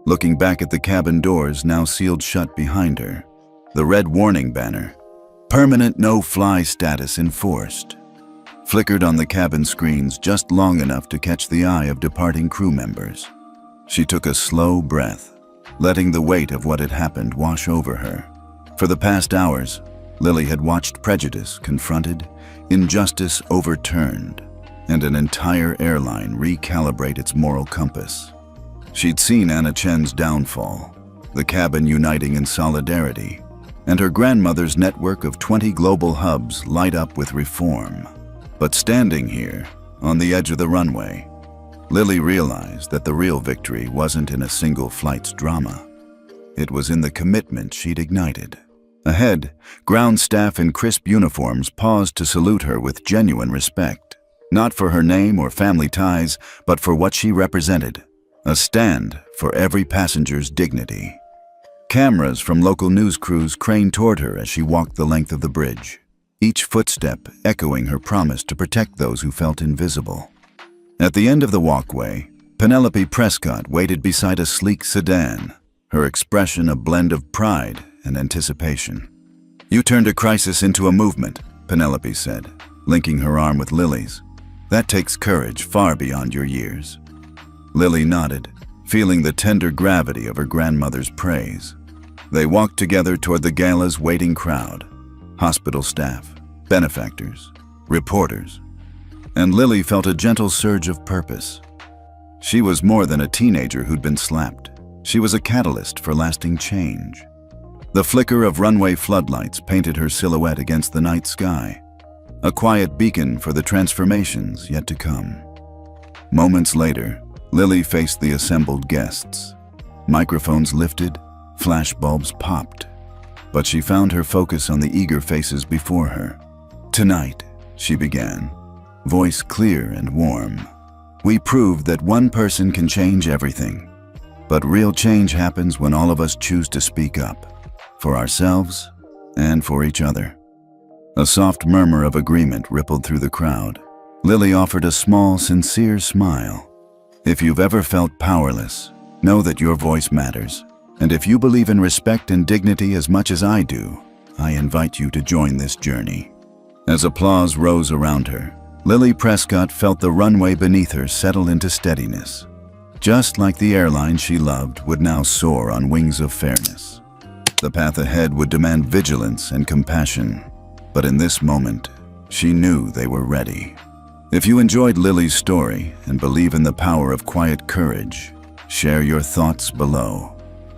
looking back at the cabin doors now sealed shut behind her. The red warning banner, "Permanent no-fly status enforced," flickered on the cabin screens just long enough to catch the eye of departing crew members. She took a slow breath, letting the weight of what had happened wash over her. For the past hours, Lily had watched prejudice confronted, injustice overturned, and an entire airline recalibrate its moral compass. She'd seen Anna Chen's downfall, the cabin uniting in solidarity, and her grandmother's network of 20 global hubs light up with reform. But standing here, on the edge of the runway, Lily realized that the real victory wasn't in a single flight's drama. It was in the commitment she'd ignited. Ahead, ground staff in crisp uniforms paused to salute her with genuine respect, not for her name or family ties, but for what she represented, a stand for every passenger's dignity. Cameras from local news crews craned toward her as she walked the length of the bridge, each footstep echoing her promise to protect those who felt invisible. At the end of the walkway, Penelope Prescott waited beside a sleek sedan, her expression a blend of pride and anticipation. "You turned a crisis into a movement," Penelope said, linking her arm with Lily's. "That takes courage far beyond your years." Lily nodded, feeling the tender gravity of her grandmother's praise. They walked together toward the gala's waiting crowd, hospital staff, benefactors, reporters, and Lily felt a gentle surge of purpose. She was more than a teenager who'd been slapped. She was a catalyst for lasting change. The flicker of runway floodlights painted her silhouette against the night sky, a quiet beacon for the transformations yet to come. Moments later, Lily faced the assembled guests. Microphones lifted, flashbulbs popped, but she found her focus on the eager faces before her. "Tonight," she began, voice clear and warm, "we proved that one person can change everything. But real change happens when all of us choose to speak up, for ourselves and for each other." A soft murmur of agreement rippled through the crowd. Lily offered a small, sincere smile. "If you've ever felt powerless, know that your voice matters. And if you believe in respect and dignity as much as I do, I invite you to join this journey." As applause rose around her, Lily Prescott felt the runway beneath her settle into steadiness. Just like the airline she loved would now soar on wings of fairness. The path ahead would demand vigilance and compassion, but in this moment, she knew they were ready. If you enjoyed Lily's story and believe in the power of quiet courage, share your thoughts below.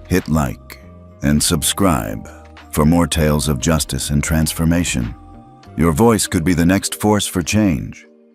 Hit like and subscribe for more tales of justice and transformation. Your voice could be the next force for change.